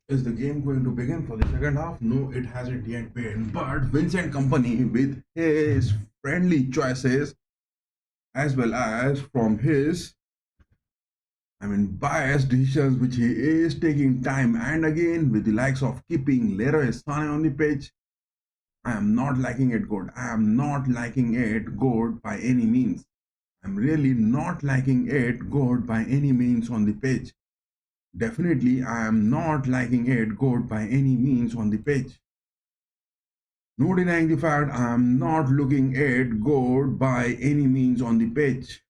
Is the game going to begin for the second half? No, it hasn't yet been. But Vincent Company, with his friendly choices as well as from his, biased decisions which he is taking time and again with the likes of keeping Leroy Sané on the pitch, I am not liking it good. I am not liking it good by any means. I'm really not liking it good by any means on the pitch. Definitely, I am not liking it good by any means on the pitch. No denying the fact I am not looking it good by any means on the pitch.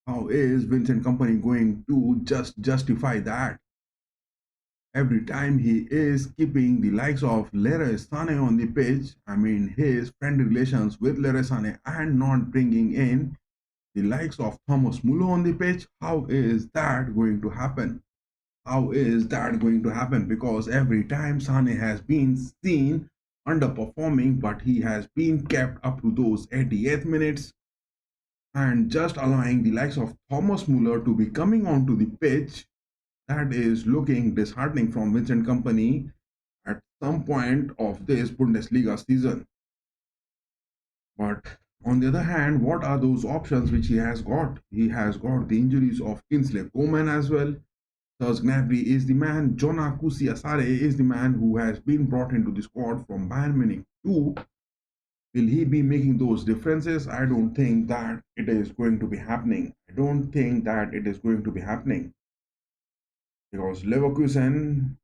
How is Vincent Company going to just justify that? Every time he is keeping the likes of Leroy Sané on the pitch, his friendly relations with Leroy Sané and not bringing in the likes of Thomas Muller on the pitch, how is that going to happen? How is that going to happen? Because every time Sane has been seen underperforming, but he has been kept up to those 88th minutes and just allowing the likes of Thomas Muller to be coming onto the pitch, that is looking disheartening from Vincent Company at some point of this Bundesliga season. But on the other hand, what are those options which he has got? He has got the injuries of Kingsley Coman as well. Thus, Gnabry is the man. Jona Kusiasare is the man who has been brought into the squad from Bayern Munich too. Will he be making those differences? I don't think that it is going to be happening. I don't think that it is going to be happening because Leverkusen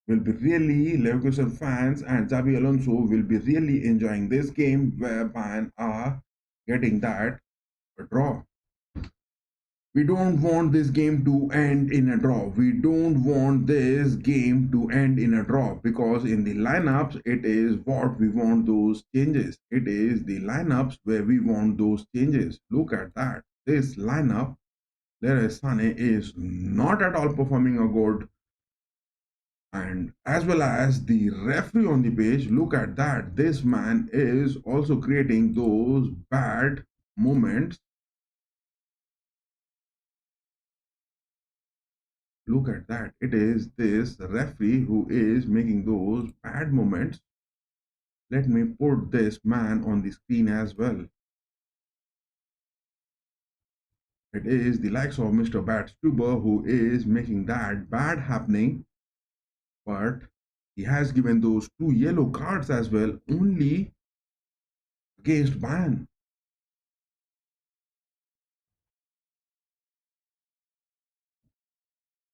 fans and Xabi Alonso will be really enjoying this game where Bayern are getting that a draw. We don't want this game to end in a draw. We don't want this game to end in a draw because in the lineups, it is what we want those changes. It is the lineups where we want those changes. Look at that. This lineup, Leroy Sané is not at all performing a good, and as well as the referee on the page, look at that. This man is also creating those bad moments. Look at that. It is this referee who is making those bad moments. Let me put this man on the screen as well. It is the likes of Mr. Bad Stuber who is making that bad happening. But he has given those 2 yellow cards as well, only against Bayern.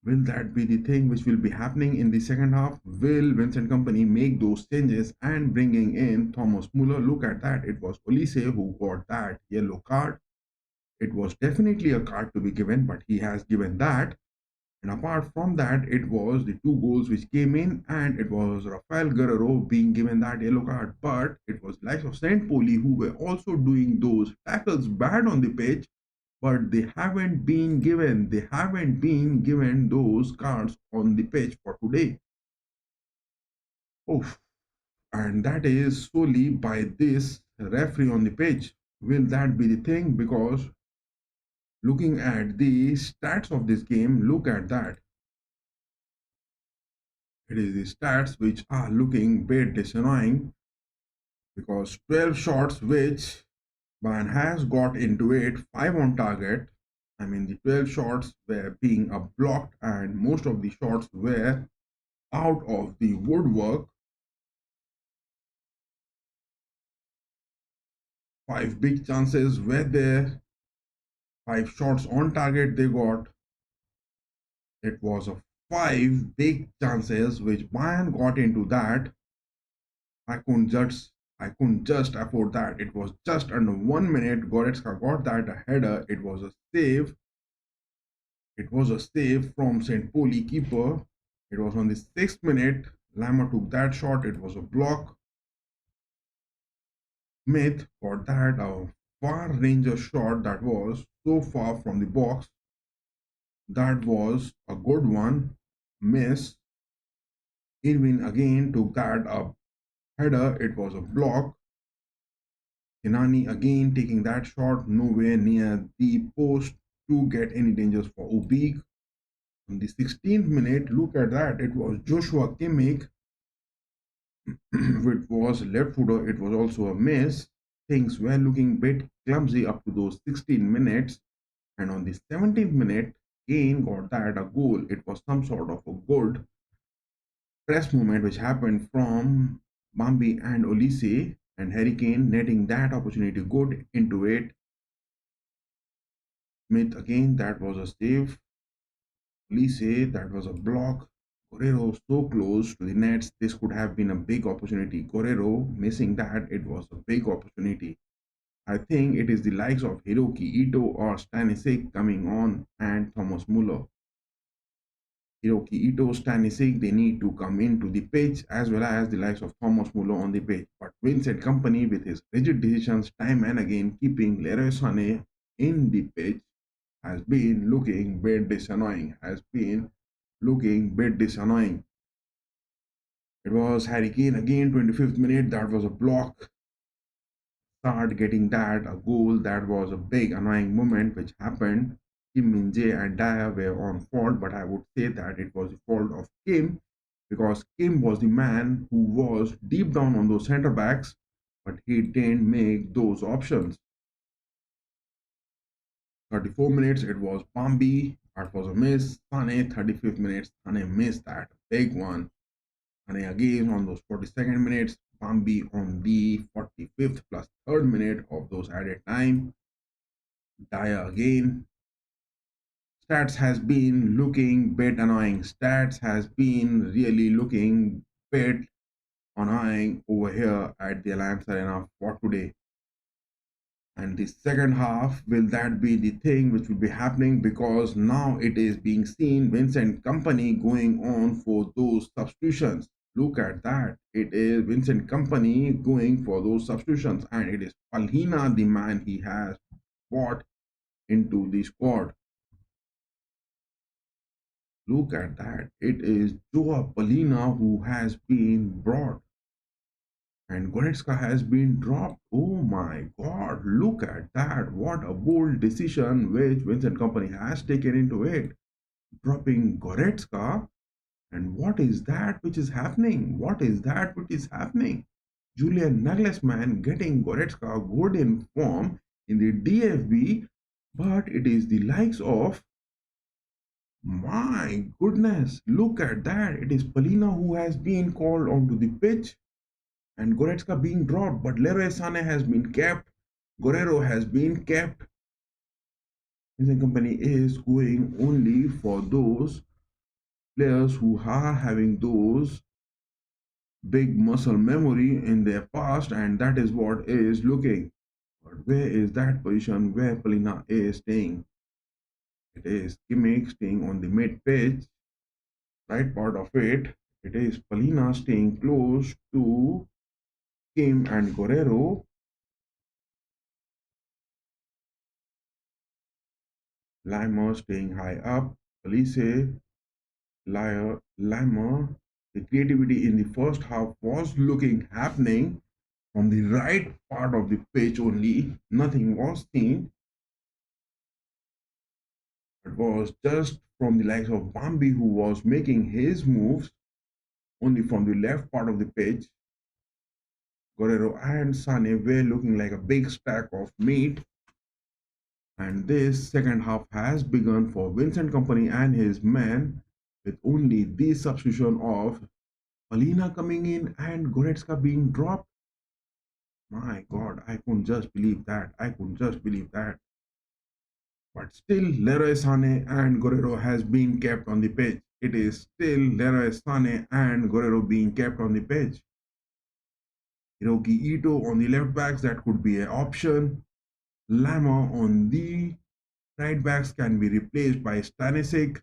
Will that be the thing which will be happening in the second half? Will Vincent Company make those changes and bringing in Thomas Muller? Look at that. It was Olise who got that yellow card. It was definitely a card to be given, but he has given that. And apart from that, it was the 2 goals which came in, and it was Rafael Guerrero being given that yellow card. But it was likes of St Pauli who were also doing those tackles bad on the pitch, but they haven't been given those cards on the pitch for today. Oh, and that is solely by this referee on the pitch. Will that be the thing? Because looking at the stats of this game, look at that. It is the stats which are looking a bit disappointing because 12 shots which Bayern has got into it, 5 on target. The 12 shots were being blocked, and most of the shots were out of the woodwork. 5 big chances were there, 5 shots on target they got. It was a 5 big chances which Bayern got into that. I couldn't just afford that. It was just under 1 minute. Goretzka got that header. It was a save. It was a save from St Pauli keeper. It was on the 6th minute. Lama took that shot. It was a block. Smith got that far ranger shot that was so far from the box. That was a good one. Miss. Irwin again took that header. It was a block. Inani again taking that shot nowhere near the post to get any dangers for Ubik. On the 16th minute, look at that. It was Joshua Kimmich, which was left footer. It was also a miss. Things were looking a bit clumsy up to those 16 minutes. And on the 17th minute, Kane got that a goal. It was some sort of a good press movement which happened from Bambi and Olise, and Harry Kane netting that opportunity good into it. Smith again, that was a save. Olise, that was a block. Guerrero so close to the nets. This could have been a big opportunity. Guerrero missing that. It was a big opportunity. I think it is the likes of Hiroki Ito or Stanisic coming on and Thomas Muller. Hiroki Ito, Stanisic, they need to come into the pitch as well as the likes of Thomas Muller on the pitch. But Vincent Company, with his rigid decisions time and again keeping Leroy Sané in the pitch, has been looking bit disannoying. It was Harry Kane again, 25th minute. That was a block. Start getting that a goal. That was a big annoying moment which happened. Kim Min Jae and Daya were on fault, but I would say that it was the fault of Kim because Kim was the man who was deep down on those centre backs, but he didn't make those options. 34 minutes, it was Bambi. That was a miss. Sane, 35th minutes, Sane missed that big one. Sane again on those 42nd minutes. Bambi on the 45th plus 3rd minute of those added time. Daya again. Stats has been looking bit annoying. Stats has been really looking bit annoying over here at the Allianz Arena for today. And the second half, will that be the thing which will be happening? Because now it is being seen Vincent Company going on for those substitutions. Look at that. It is Vincent Company going for those substitutions, and it is Palhina, the man he has brought into the squad. Look at that. It is Joa Palhina who has been brought, and Goretzka has been dropped. Oh my god, look at that. What a bold decision which Vincent Company has taken into it. Dropping Goretzka. And what is that which is happening? What is that which is happening? Julian Nagelsmann getting Goretzka good in form in the DFB, but it is the likes of, my goodness, look at that. It is Palina who has been called onto the pitch and Goretzka being dropped, but Leroy Sané has been kept. Guerrero has been kept. His company is going only for those players who are having those big muscle memory in their past, and that is what is looking. But where is that position where Palina is staying? It is Kimmich staying on the mid pitch, right part of it. It is Palina staying close to Kim and Guerrero. Lima staying high up. Elise, Lima. The creativity in the first half was looking happening from the right part of the pitch only. Nothing was seen. It was just from the likes of Bambi who was making his moves only from the left part of the pitch. Guerrero and Sane were looking like a big stack of meat. And this second half has begun for Vincent Company and his men with only the substitution of Alina coming in and Goretzka being dropped. My God, I couldn't just believe that. I couldn't just believe that. But still, Leroy Sané and Guerrero has been kept on the pitch. It is still Leroy Sané and Guerrero being kept on the pitch. Hiroki Ito on the left backs, that could be an option. Lama on the right backs can be replaced by Stanisic.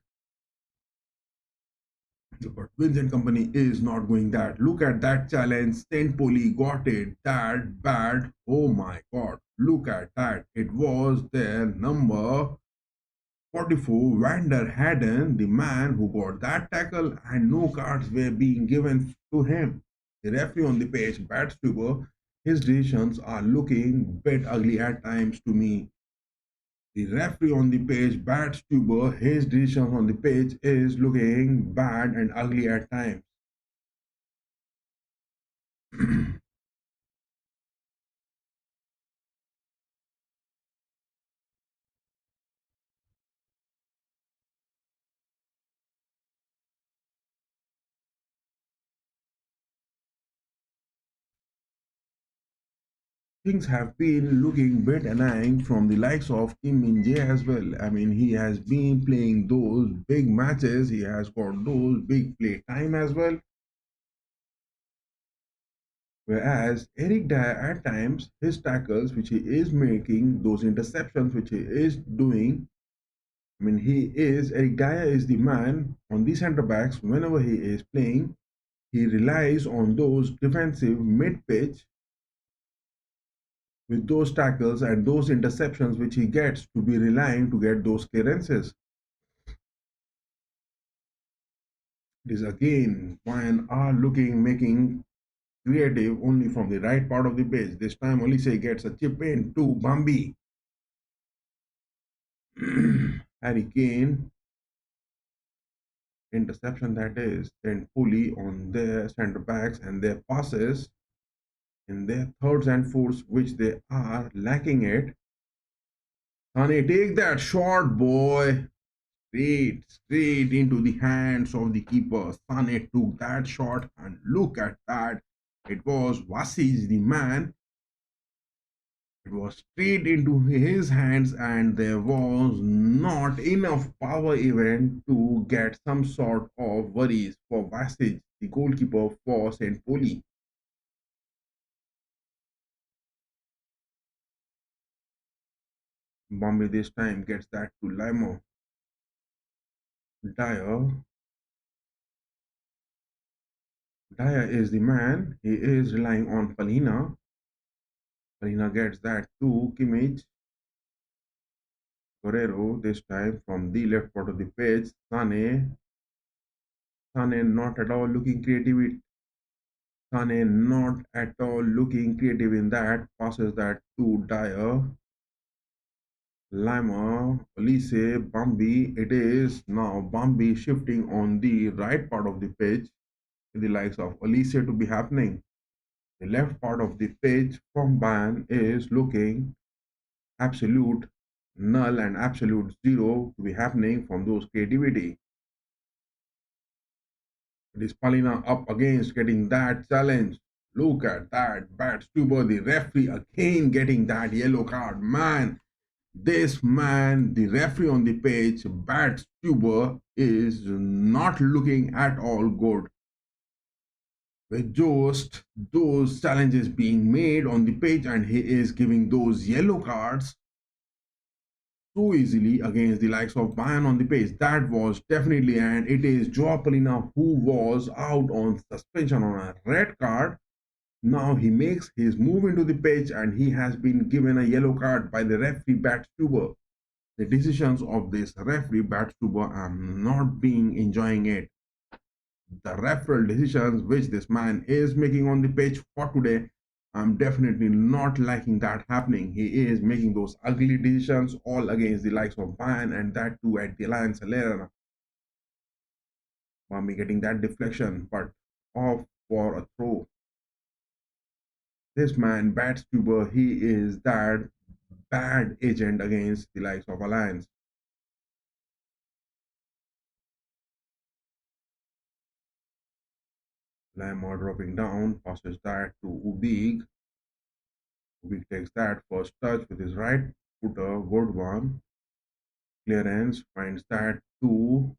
But Vincent Company is not going that. Look at that challenge. St Pauli got it that bad. Oh my God. Look at that. It was their number 44, Vander Hadden, the man who got that tackle, and no cards were being given to him. The referee on the pitch, Bad Stuber, his decisions are looking a bit ugly at times to me. The referee on the pitch, bad Stuber, his decisions on the pitch is looking bad and ugly at times. Things have been looking bit annoying from the likes of Kim Min Jae as well. I mean, he has been playing those big matches, he has got those big play time as well. Whereas Eric Dyer at times, his tackles which he is making, those interceptions which he is doing, I mean, Eric Dyer is the man on the centre backs whenever he is playing. He relies on those defensive mid pitch with those tackles and those interceptions which he gets to be relying to get those clearances. It is again Bayern are making creative only from the right part of the pitch. This time Olise gets a chip in to Bambi. Harry Kane, interception that is, St Pauli on their centre backs and their passes in their thirds and fourths, which they are lacking it. Sane, take that shot, boy. Straight into the hands of the keeper. Sane took that shot and look at that. It was Vasic, the man. It was straight into his hands and there was not enough power even to get some sort of worries for Vasic, the goalkeeper for St. Pauli. Bombay this time gets that to Limo. Dyer. Dyer is the man. He is relying on Palina. Palina gets that to Kimmich. Guerrero this time from the left part of the pitch. Sane. Sane not at all looking creative. Sane not at all looking creative in that. Passes that to Dyer. Lima, Elise, Bambi. It is now Bambi shifting on the right part of the pitch with the likes of Elise to be happening. The left part of the pitch from Bayern is looking absolute null and absolute zero to be happening from those creativity. It is Palina up against getting that challenge. Look at that. Bad Stuber, the referee again getting that yellow card. Man, this man, the referee on the pitch, Bad Stuber, is not looking at all good. With just those challenges being made on the pitch and he is giving those yellow cards so easily against the likes of Bayern on the pitch. That was definitely, and it is Joao Polina who was out on suspension on a red card. Now he makes his move into the pitch and he has been given a yellow card by the referee Batstuber. The decisions of this referee Batstuber, I'm not being enjoying it. The referral decisions which this man is making on the pitch for today, I'm definitely not liking that happening. He is making those ugly decisions all against the likes of Bayern and that too at the Allianz Arena. Bambi getting that deflection, but off for a throw. This man, Batstuber, he is that bad agent against the likes of Alliance. Lamar dropping down, passes that to Ubig. Ubig takes that first touch with his right footer, good one. Clearance, finds that to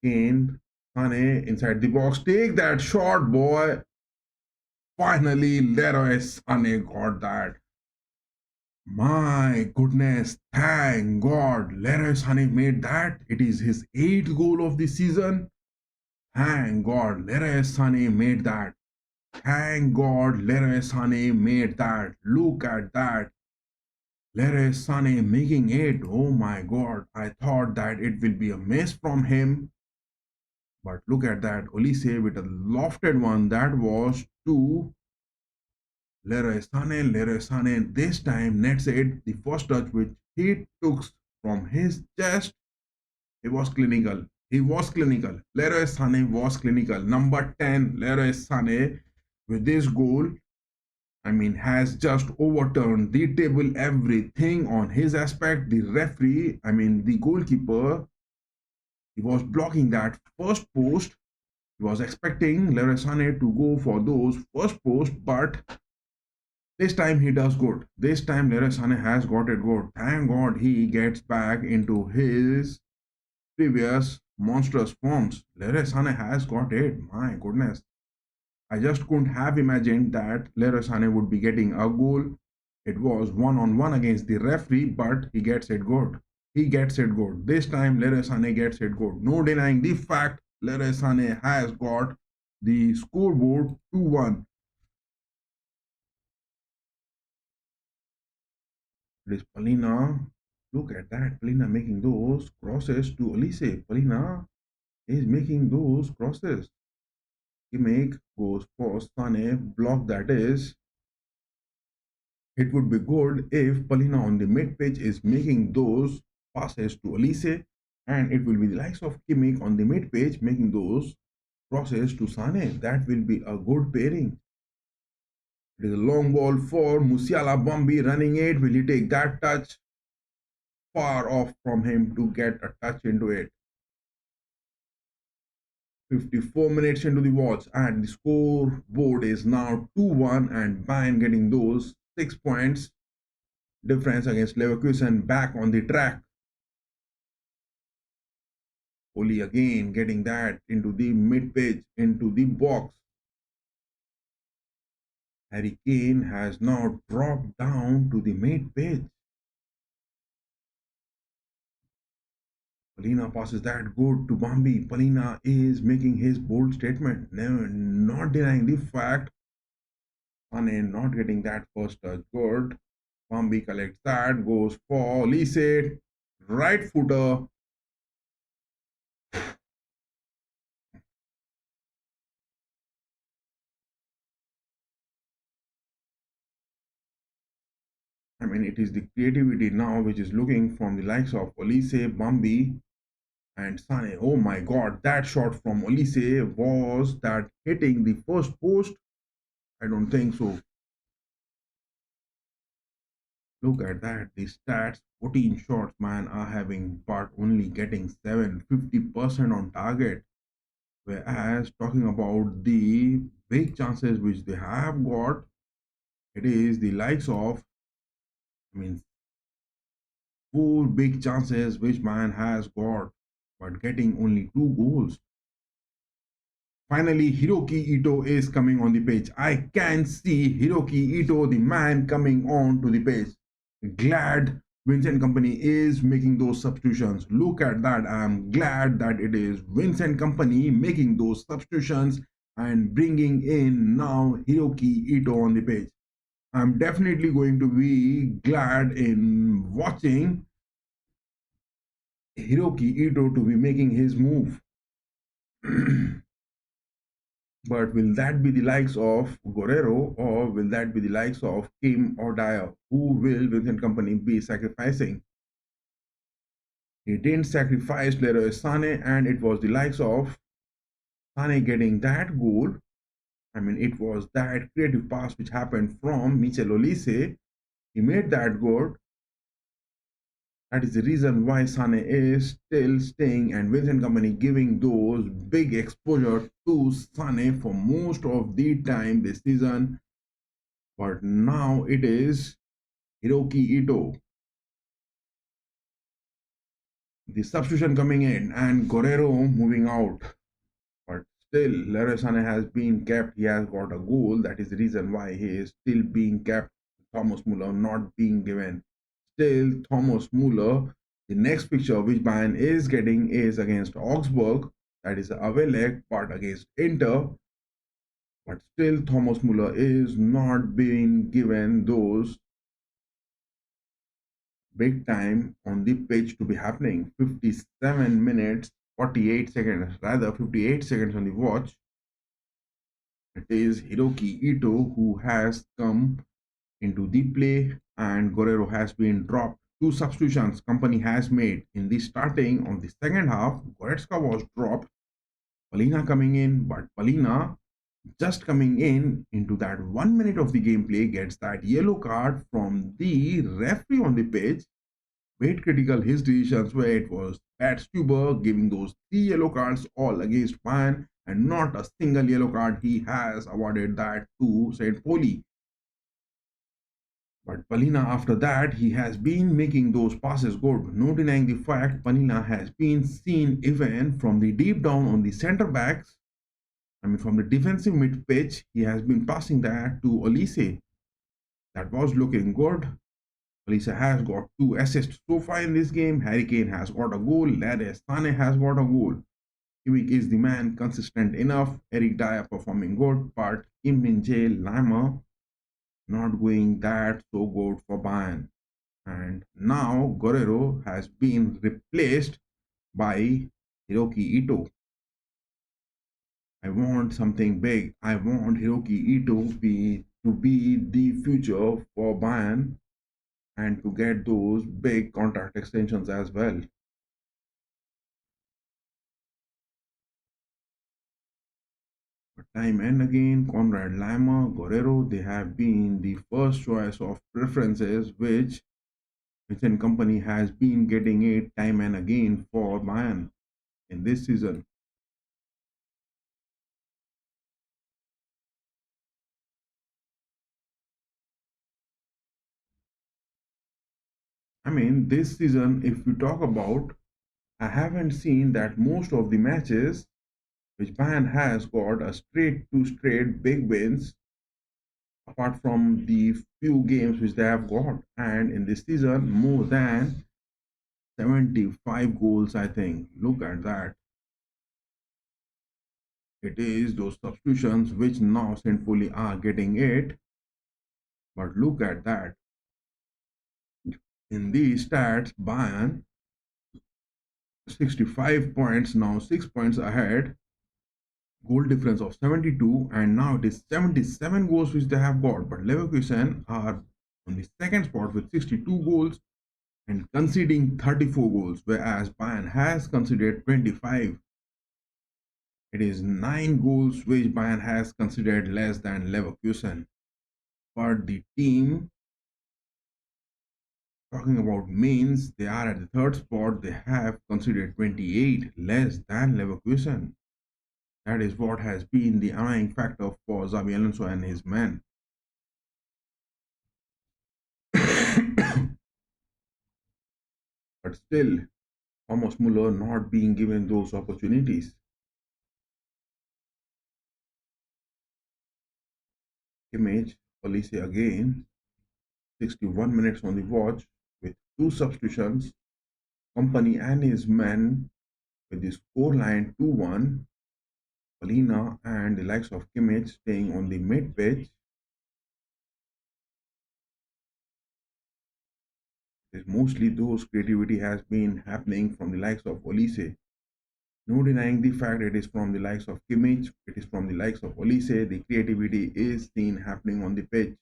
Kane. Sane inside the box, take that shot, boy. Finally, Leroy Sane got that. My goodness, thank God, Leroy Sane made that. It is his 8th goal of the season. Thank God, Leroy Sane made that. Thank God, Leroy Sane made that. Look at that. Leroy Sane making it. Oh my God, I thought that it will be a miss from him. But look at that. Olise with a lofted one. That was to Leroy Sané this time nets it. The first touch which he took from his chest, he was clinical. He was clinical. Leroy Sané was clinical. Number 10, Leroy Sané with this goal, has just overturned the table, everything on his aspect. The referee, the goalkeeper, he was blocking that first post. He was expecting Leroy Sané to go for those first post, but this time he does good. This time Leroy Sané has got it good. Thank God he gets back into his previous monstrous forms. Leroy Sané has got it. My goodness. I just couldn't have imagined that Leroy Sané would be getting a goal. It was one-on-one against the referee, but he gets it good. He gets it good. This time Leroy Sané gets it good. No denying the fact Leroy Sané has got the scoreboard 2-1. It is Palina. Look at that. Palina making those crosses to Elise. Palina is making those crosses. Kimmich goes for Sane. Block that is. It would be good if Palina on the mid pitch is making those passes to Elise, and it will be the likes of Kimmich on the mid pitch making those crosses to Sane. That will be a good pairing. It is a long ball for Musiala. Bambi running it. Will he take that touch? Far off from him to get a touch into it. 54 minutes into the watch, and the scoreboard is now 2-1, and Bayern getting those 6 points difference against Leverkusen back on the track. Oli again getting that into the mid pitch, into the box. Harry Kane has now dropped down to the mid pitch. Palina passes that good to Bambi. Palina is making his bold statement, not denying the fact Mane not getting that first touch good. Bambi collects that, goes for Lise, right footer. It is the creativity now which is looking from the likes of Olise, Bambi, and Sane. Oh my god, that shot from Olise was that hitting the first post? I don't think so. Look at that, the stats 14 shots, man, are having but only getting 50% on target. Whereas talking about the big chances which they have got, it is the likes of, I mean, 4 big chances which man has got, but getting only 2 goals. Finally, Hiroki Ito is coming on the pitch. I can see Hiroki Ito, the man, coming on to the pitch. Glad Vincent Company is making those substitutions. Look at that. I'm glad that it is Vincent Company making those substitutions and bringing in now Hiroki Ito on the pitch. I'm definitely going to be glad in watching Hiroki Ito to be making his move. But will that be the likes of Guerrero, or will that be the likes of Kim or Dyer? Who will Vincent Company be sacrificing? He didn't sacrifice Leroy Sané, and it was the likes of Sané getting that goal. It was that creative pass which happened from Michel Olise. He made that goal. That is the reason why Sane is still staying, and Vincent Company giving those big exposure to Sane for most of the time this season. But now it is Hiroki Ito. The substitution coming in and Guerrero moving out. But still, Leroy Sane has been kept. He has got a goal. That is the reason why he is still being kept. Thomas Muller not being given. Still, Thomas Muller, the next fixture which Bayern is getting is against Augsburg. That is away leg, but against Inter. But still, Thomas Muller is not being given those big time on the pitch to be happening. 57 minutes, 48 seconds, rather 58 seconds on the watch. It is Hiroki Ito who has come into the play, and Guerrero has been dropped. Two substitutions company has made in the starting of the second half. Goretzka was dropped, Palina coming in, but Palina just coming in into that 1 minute of the gameplay gets that yellow card from the referee on the pitch. Made critical his decisions where it was Pat Stuber giving those three yellow cards all against Bayern, and not a single yellow card he has awarded that to St Pauli. But Palina, after that, he has been making those passes good. No denying the fact, Palina has been seen even from the deep down on the centre backs. I mean, from the defensive mid pitch, he has been passing that to Olise. That was looking good. Olise has got two assists so far in this game. Harry Kane has got a goal. Leroy Sané has got a goal. Kimmich is the man, consistent enough. Eric Dyer performing good, but Kim Min-jae Lima not going that so good for Bayern. And now Guerrero has been replaced by Hiroki Ito. I want something big. I want Hiroki Ito to be the future for Bayern and to get those big contract extensions as well. But time and again, Conrad Lima, Guerrero, they have been the first choice of preferences which in company has been getting it time and again for Bayern in this season. I mean, this season, if we talk about, I haven't seen that most of the matches which Bayern has got a straight to straight big wins, apart from the few games which they have got. And in this season, more than 75 goals, I think. Look at that. It is those substitutions which now St. Pauli are getting it. But look at that. In these stats, Bayern 65 points now, 6 points ahead, goal difference of 72, and now it is 77 goals which they have got. But Leverkusen are on the second spot with 62 goals and conceding 34 goals, whereas Bayern has conceded 25. It is 9 goals which Bayern has conceded less than Leverkusen. But the team talking about Mainz, they are at the third spot. They have conceded 28, less than Leverkusen. That is what has been the annoying factor for Xabi Alonso and his men. But still, Thomas Muller not being given those opportunities. Image, Olise again, 61 minutes on the watch with two substitutions. Company and his men with the scoreline 2-1. Polina and the likes of Kimmich staying on the mid pitch. It is mostly those creativity has been happening from the likes of Olise. No denying the fact it is from the likes of Kimmich, it is from the likes of Olise. The creativity is seen happening on the pitch.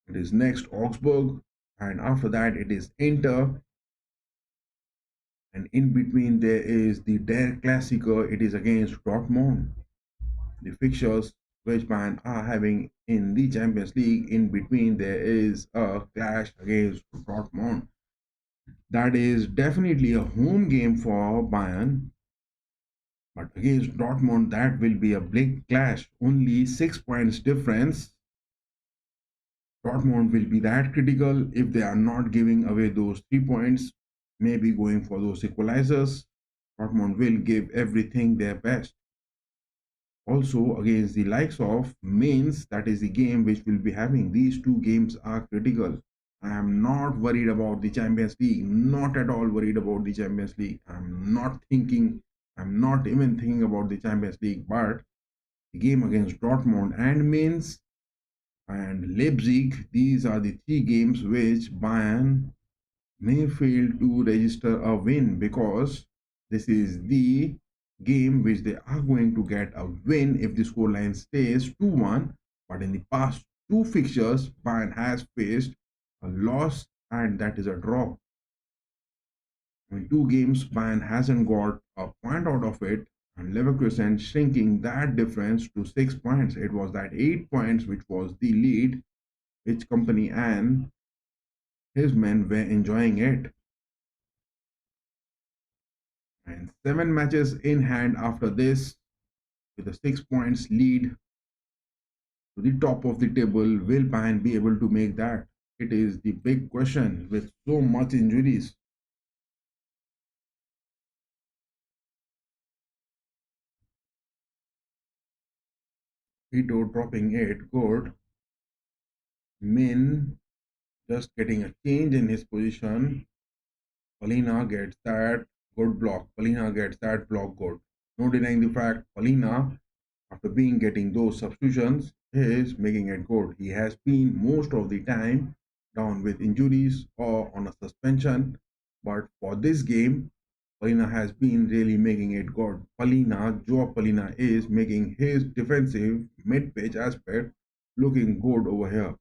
It is next Augsburg, and after that it is Inter, and in between there is the Der Klassiker. It is against Dortmund. The fixtures which Bayern are having in the Champions League, in between there is a clash against Dortmund. That is definitely a home game for Bayern, but against Dortmund that will be a big clash. Only 6 points difference. Dortmund will be that critical if they are not giving away those 3 points, maybe going for those equalizers. Dortmund will give everything their best. Also, against the likes of Mainz, that is the game which will be having. These two games are critical. I am not worried about the Champions League, not at all worried about the Champions League. I'm not even thinking about the Champions League, but the game against Dortmund and Mainz, and Leipzig. These are the three games which Bayern may fail to register a win, because this is the game which they are going to get a win if the scoreline stays 2-1. But in the past two fixtures, Bayern has faced a loss, and that is a draw. In two games, Bayern hasn't got a point out of it, and Leverkusen shrinking that difference to 6 points. It was that 8 points which was the lead, which Company and his men were enjoying it. And 7 matches in hand after this, with a 6 points lead to the top of the table. Will Bayern be able to make that? It is the big question with so much injuries. Ito dropping it, good. Min just getting a change in his position. Palina gets that good block. Palina gets that block good. No denying the fact, Palina, after being getting those substitutions, is making it good. He has been most of the time down with injuries or on a suspension, but for this game, Palina has been really making it good. Joao Palina is making his defensive mid-pitch aspect looking good over here.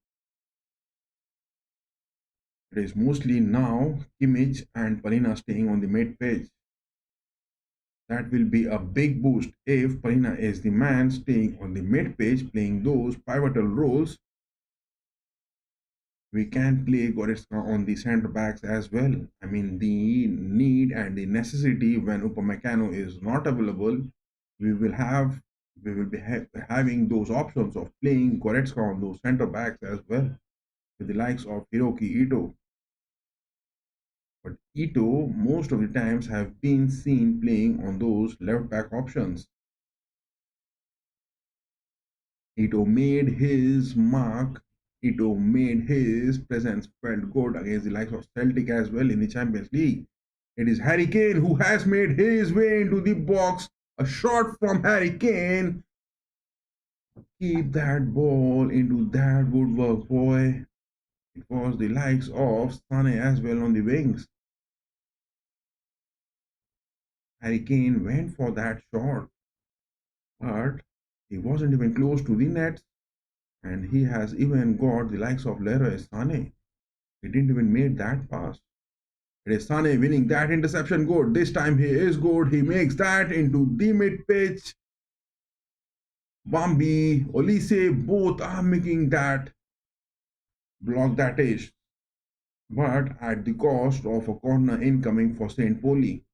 It is mostly now Kimmich and Palina staying on the mid-pitch. That will be a big boost if Palina is the man staying on the mid-pitch playing those pivotal roles. We can play Goretzka on the centre backs as well. I mean, the need and the necessity when Upamecano is not available, we will have we will be having those options of playing Goretzka on those centre backs as well, with the likes of Hiroki Ito. But Ito most of the times have been seen playing on those left back options. Ito made his mark. Ito made his presence felt good against the likes of Celtic as well in the Champions League. It is Harry Kane who has made his way into the box. A shot from Harry Kane. Keep that ball into that woodwork, boy. It was the likes of Sane as well on the wings. Harry Kane went for that shot, but he wasn't even close to the net, and he has even got the likes of Leroy Sane. He didn't even make that pass. It is Sane winning that interception good. This time he is good. He makes that into the mid pitch. Bambi, Olise, both are making that block, that is, but at the cost of a corner incoming for St Pauli.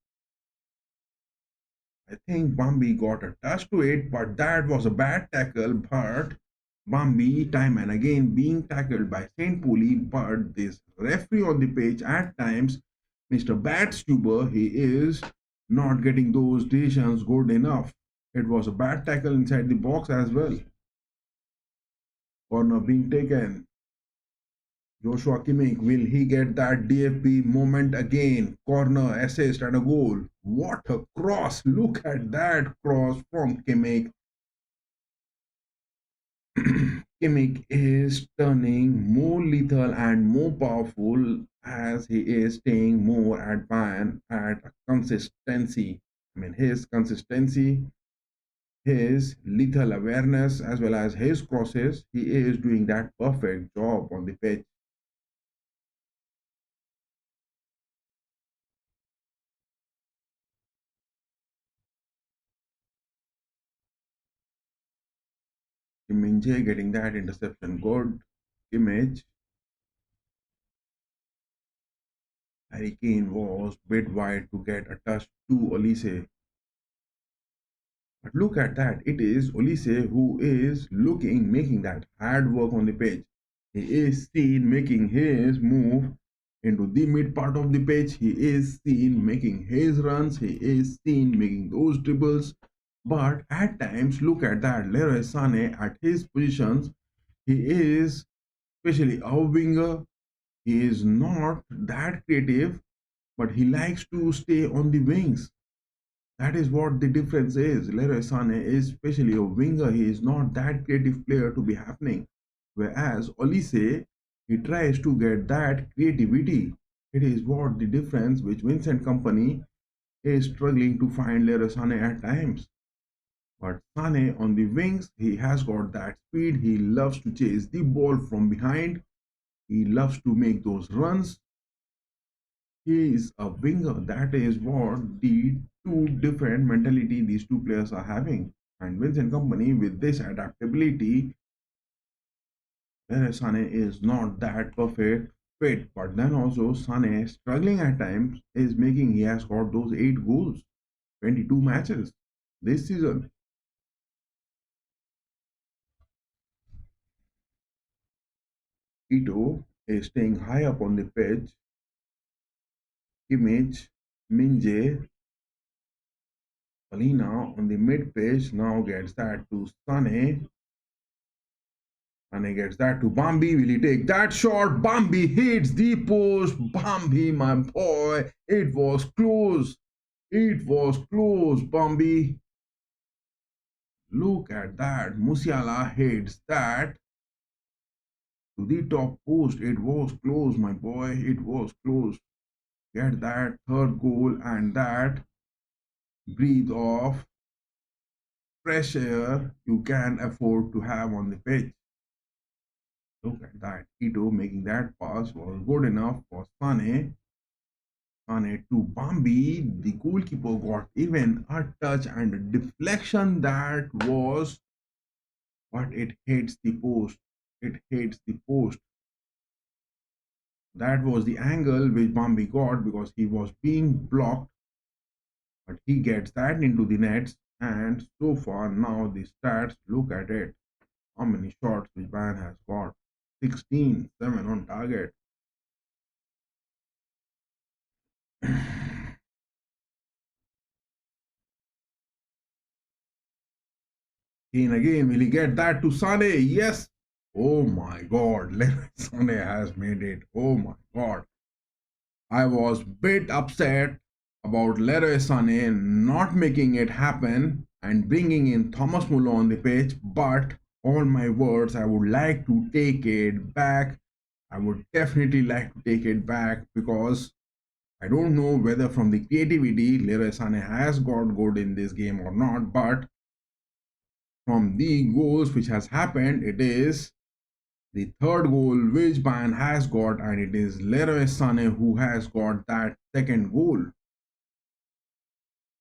I think Bambi got a touch to it, but that was a bad tackle. But Bambi, time and again, being tackled by St. Pauli, but this referee on the pitch at times, Mr. Badstuber, he is not getting those decisions good enough. It was a bad tackle inside the box as well. Corner being taken. Joshua Kimmich, will he get that DFB moment again? Corner, assist, and a goal. What a cross! Look at that cross from Kimmich. Kimmich is turning more lethal and more powerful as he is staying more at Bayern at consistency. I mean, his consistency, his lethal awareness, as well as his crosses, he is doing that perfect job on the pitch. Minje getting that interception good. Image. Harry Kane was bit wide to get a touch to Olise. But look at that. It is Olise who is making that hard work on the pitch. He is seen making his move into the mid part of the pitch. He is seen making his runs. He is seen making those dribbles. But at times, look at that. Leroy Sané at his positions, he is especially a winger. He is not that creative, but he likes to stay on the wings. That is what the difference is. Leroy Sané is especially a winger. He is not that creative player to be happening. Whereas Olise, he tries to get that creativity. It is what the difference which Vincent Company is struggling to find Leroy Sané at times. But Sané on the wings, he has got that speed. He loves to chase the ball from behind. He loves to make those runs. He is a winger. That is what the two different mentality these two players are having. And Vincent Company with this adaptability, whereas Sane is not that perfect fit, but then also Sane struggling at times is making he has got those 8 goals, 22 matches this season. Ito is staying high up on the pitch. Kimmich, Minje, Alina on the mid pitch now gets that to Sane. And he gets that to Bambi. Will he take that shot? Bambi hits the post. Bambi, my boy. It was close. It was close, Bambi. Look at that. Musiala hits that to the top post. It was close, my boy. It was close. Get that third goal and that breathe of fresh air you can afford to have on the pitch. Look at that. Ito making that pass was good enough for Sane. Sane to Bambi. The goalkeeper got even a touch and a deflection that was, but it hits the post. It hits the post. That was the angle which Bambi got because he was being blocked, but he gets that into the nets. And so far now the stats, look at it. How many shots which Bayern has got? 16, 7 on target. Again, will he get that to Sane? Yes. Oh my God, Sane has made it. Oh my God. I was bit upset about Leroy Sané not making it happen and bringing in Thomas Muller on the pitch, but all my words, I would like to take it back. I would definitely like to take it back because I don't know whether from the creativity Leroy Sané has got good in this game or not, but from the goals which has happened, it is the third goal which Bayern has got, and it is Leroy Sané who has got that second goal.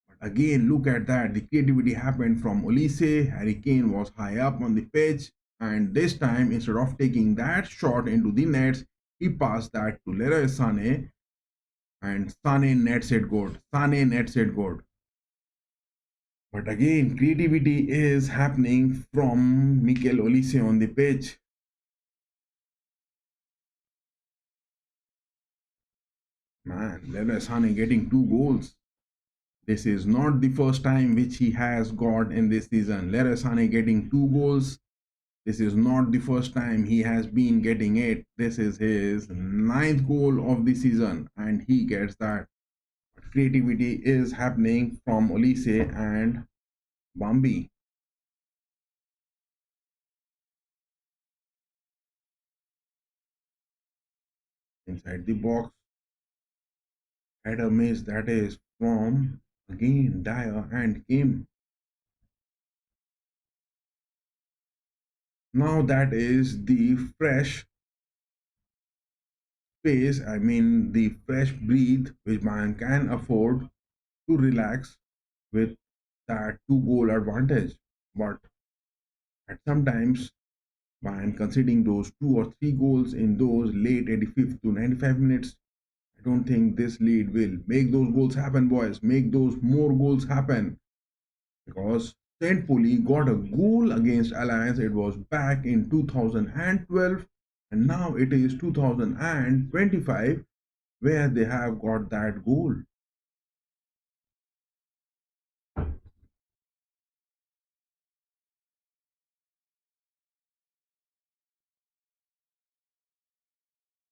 But again, look at that. The creativity happened from Olise. Harry Kane was high up on the pitch, and this time, instead of taking that shot into the nets, he passed that to Leroy Sané, and Sané nets it good. Sané nets it good. But again, creativity is happening from Mikel Olise on the pitch. Man, Leroy Sané getting 2 goals. This is not the first time which he has got in this season. Leroy Sané getting 2 goals. This is not the first time he has been getting it. This is his ninth goal of the season, and he gets that. Creativity is happening from Olise and Bambi. Inside the box, had a miss that is from again Dyer and Kim. Now that is the fresh space, I mean the fresh breathe which man can afford to relax with that 2 goal advantage. But at sometimes, by conceding those 2 or 3 goals in those late 85th to 95 minutes, I don't think this lead will make those goals happen, boys. Make those more goals happen because St Pauli got a goal against Allianz. It was back in 2012, and now it is 2025 where they have got that goal.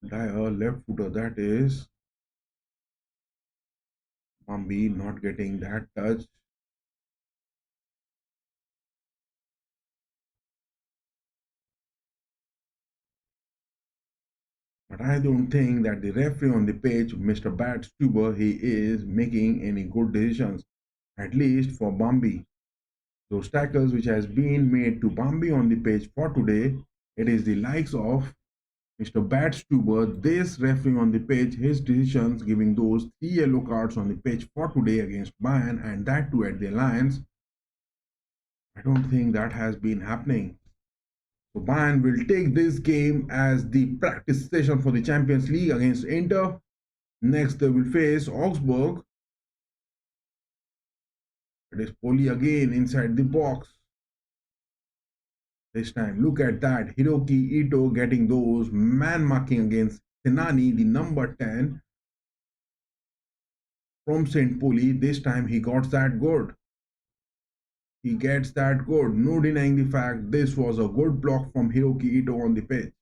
Dyer left footer, that is Bambi not getting that touch. But I don't think that the referee on the pitch, Mr. Bad Stuber, he is making any good decisions, at least for Bambi. Those tackles which has been made to Bambi on the pitch for today, it is the likes of Mr. Bad Stuber, this referee on the pitch, his decisions giving those three yellow cards on the pitch for today against Bayern and that too at the Allianz. I don't think that has been happening. So Bayern will take this game as the practice session for the Champions League against Inter. Next, they will face Augsburg. It is Poli again inside the box. This time, look at that. Hiroki Ito getting those man marking against Senani, the number 10 from St Pauli. This time, he got that good. He gets that good. No denying the fact this was a good block from Hiroki Ito on the pitch.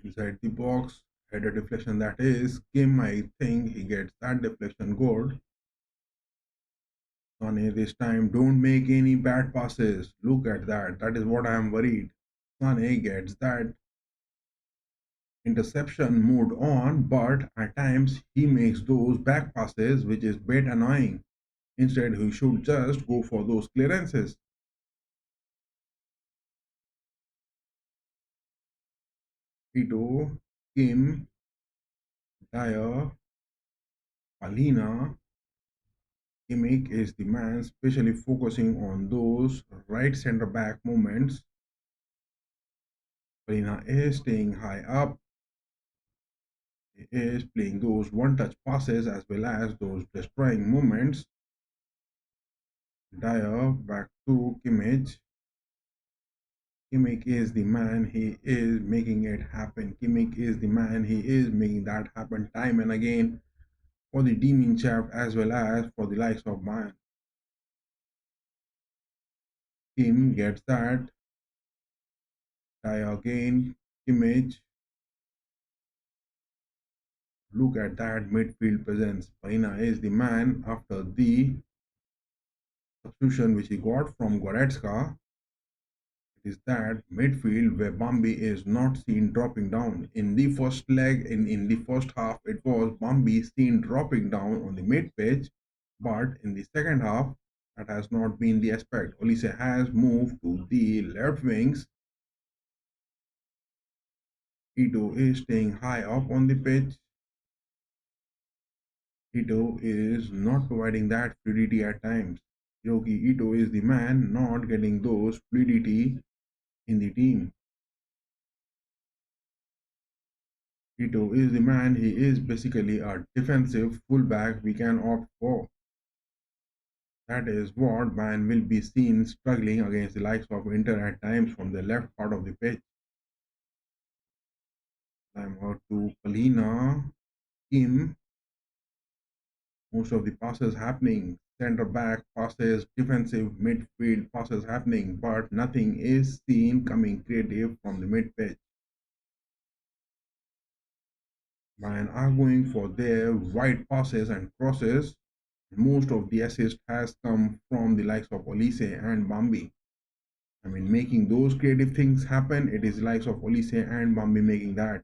Inside the box, header deflection that is. Kim, I think he gets that deflection good. Sane this time don't make any bad passes. Look at that. That is what I am worried. Sane gets that interception mode on, but at times he makes those back passes, which is a bit annoying. Instead, he should just go for those clearances. Ito, Kim, Dyer, Alina, Kimmich is the man, especially focusing on those right center back movements. Alina is staying high up. He is playing those one-touch passes as well as those destroying movements. Dyer back to Kimmich. Kimmich is the man, he is making it happen. Kimmich is the man, he is making that happen time and again for the Demon Shaft as well as for the likes of Bayern. Kim gets that. Dyer again. Kimmich. Look at that midfield presence. Paina is the man after the substitution which he got from Goretzka. It is that midfield where Bambi is not seen dropping down. In the first leg, in the first half, it was Bambi seen dropping down on the mid pitch, but in the second half, that has not been the aspect. Olise has moved to the left wings. Ito is staying high up on the pitch. Ito is not providing that fluidity at times. Yogi Ito is the man not getting those fluidity in the team. Ito is the man, he is basically a defensive fullback we can opt for. That is what Bayern will be seen struggling against the likes of Inter at times from the left part of the pitch. Time out to Palina, Kim. Most of the passes happening, center back passes, defensive midfield passes happening, but nothing is seen coming creative from the mid pitch. Bayern are going for their wide passes and crosses. Most of the assist has come from the likes of Olise and Bambi. I mean, making those creative things happen, it is the likes of Olise and Bambi making that.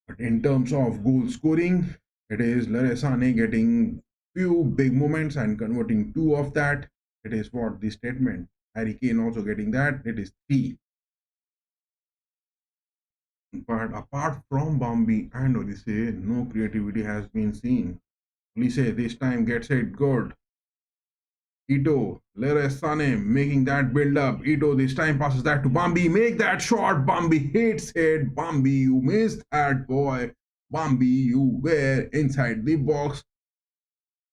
But in terms of goal scoring, it is Leroy Sané getting few big moments and converting two of that. It is what the statement. Harry Kane also getting that. It is three. But apart from Bambi and Olise, no creativity has been seen. Olise this time gets it good. Ito, Leroy Sané making that build up. Ito this time passes that to Bambi. Make that shot. Bambi hits it. Bambi, you missed that boy. Bambi, you were inside the box.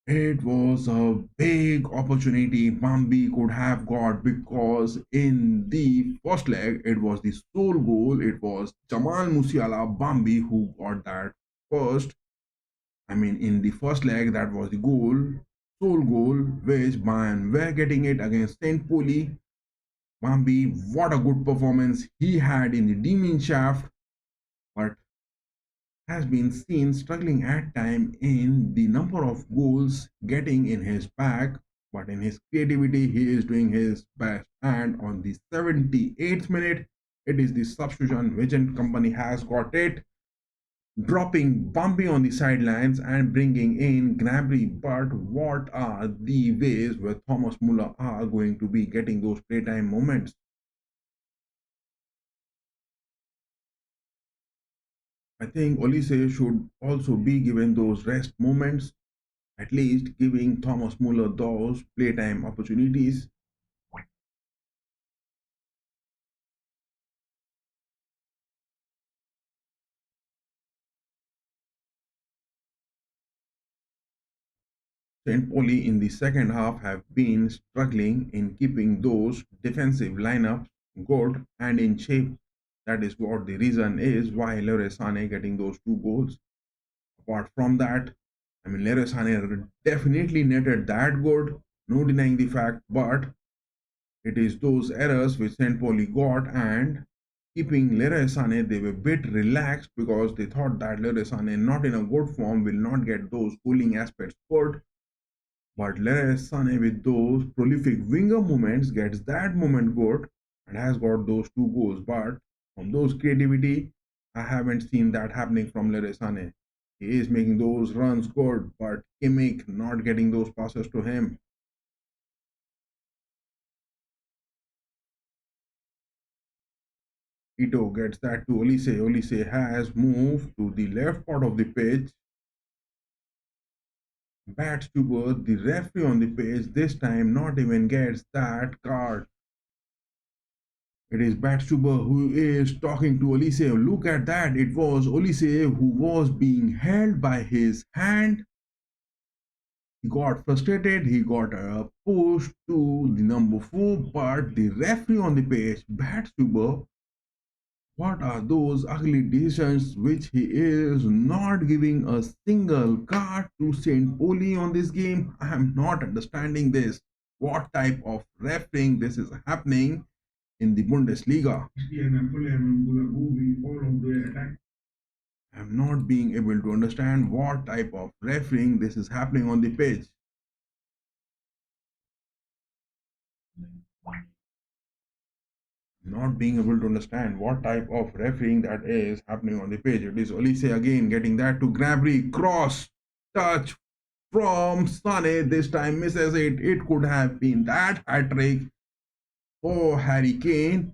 It was a big opportunity Bambi could have got because in the first leg it was the sole goal. It was Jamal Musiala Bambi who got that first. I mean, in the first leg, that was the goal, sole goal, which Bayern were getting it against St Pauli. Bambi, what a good performance he had in the Demon Shaft. But has been seen struggling at time in the number of goals getting in his back, but in his creativity, he is doing his best. And on the 78th minute, it is the substitution Vision Company has got it, dropping Bumpy on the sidelines and bringing in Gnabry. But what are the ways where Thomas Muller are going to be getting those playtime moments? I think Olise should also be given those rest moments, at least giving Thomas Muller those playtime opportunities. St Pauli in the second half have been struggling in keeping those defensive lineups good and in shape. That is what the reason is why Leroy Sané getting those two goals. Apart from that, I mean Leroy Sané definitely netted that good, no denying the fact, but it is those errors which St. Pauli got and keeping Leroy Sané, they were a bit relaxed because they thought that Leroy Sané, not in a good form, will not get those cooling aspects good. But Leroy Sané, with those prolific winger movements, gets that moment good and has got those two goals. But from those creativity, I haven't seen that happening from Leroy Sané. He is making those runs good, but Kimmich not getting those passes to him. Ito gets that to Olise. Olise has moved to the left part of the pitch, bats to birth. The referee on the pitch this time not even gets that card. It is Batstuber who is talking to Olise. Look at that. It was Olise who was being held by his hand. He got frustrated. He got a push to the number 4, but the referee on the pitch, Batstuber, what are those ugly decisions which he is not giving a single card to St. Pauli on this game? I am not understanding this. What type of refereeing this is happening in the Bundesliga? I'm not being able to understand what type of refereeing this is happening on the pitch. Not being able to understand what type of refereeing that is happening on the pitch. It is Olise again getting that to Gnabry, cross, touch from Sane. This time misses it. It could have been that hat trick for Harry Kane.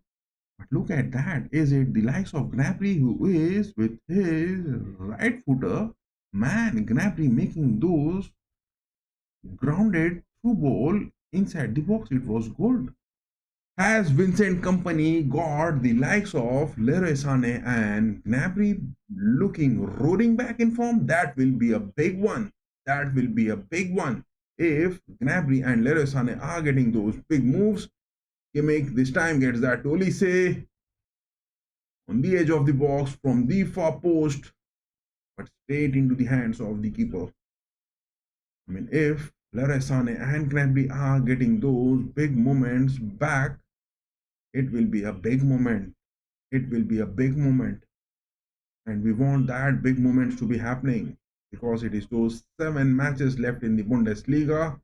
But look at that. Is it the likes of Gnabry who is with his right footer? Man, Gnabry making those grounded through ball inside the box. It was good. Has Vincent Company got the likes of Leroy Sané and Gnabry looking roaring back in form? That will be a big one. That will be a big one. If Gnabry and Leroy Sané are getting those big moves, Kimmich this time gets that to Olise on the edge of the box from the far post, but straight into the hands of the keeper. I mean, if Leroy Sané and Gnabry are getting those big moments back, it will be a big moment. It will be a big moment. And we want that big moments to be happening because it is those 7 matches left in the Bundesliga.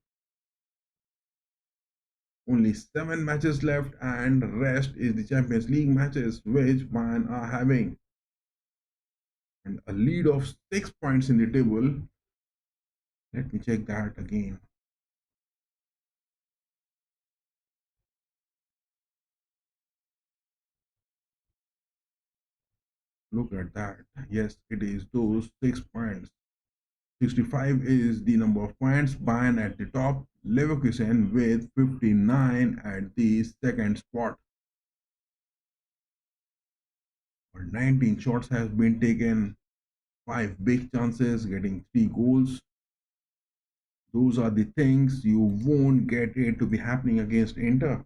Only 7 matches left, and rest is the Champions League matches which Bayern are having. And a lead of 6 points in the table. Let me check that again. Look at that. Yes, it is those 6 points. 65 is the number of points. Bayern at the top. Leverkusen with 59 at the second spot. 19 shots has been taken. 5 big chances, getting 3 goals. Those are the things you won't get it to be happening against Inter.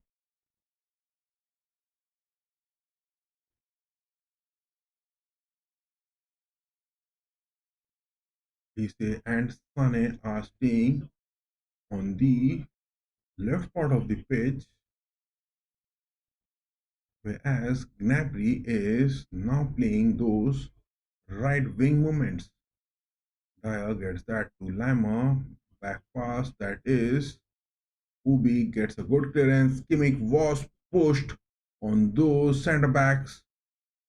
Ise and Sane are staying on the left part of the pitch, whereas Gnabry is now playing those right wing movements. Dyer gets that to Lima, back pass that is. Ubi gets a good clearance. Kimmich was pushed on those centre backs.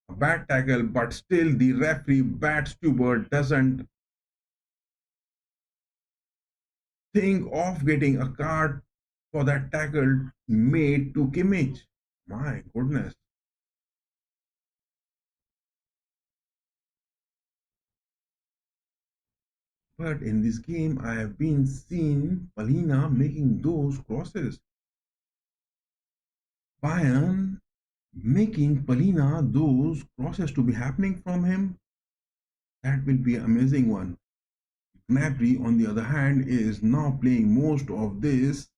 A bad tackle, but still the referee, Bad Stewart, doesn't think of getting a card for that tackle made to Kimmich. My goodness. But in this game, I have been seeing Palina making those crosses. Bayern making Palina those crosses to be happening from him. That will be an amazing one. Gnabry, on the other hand, is now playing most of this.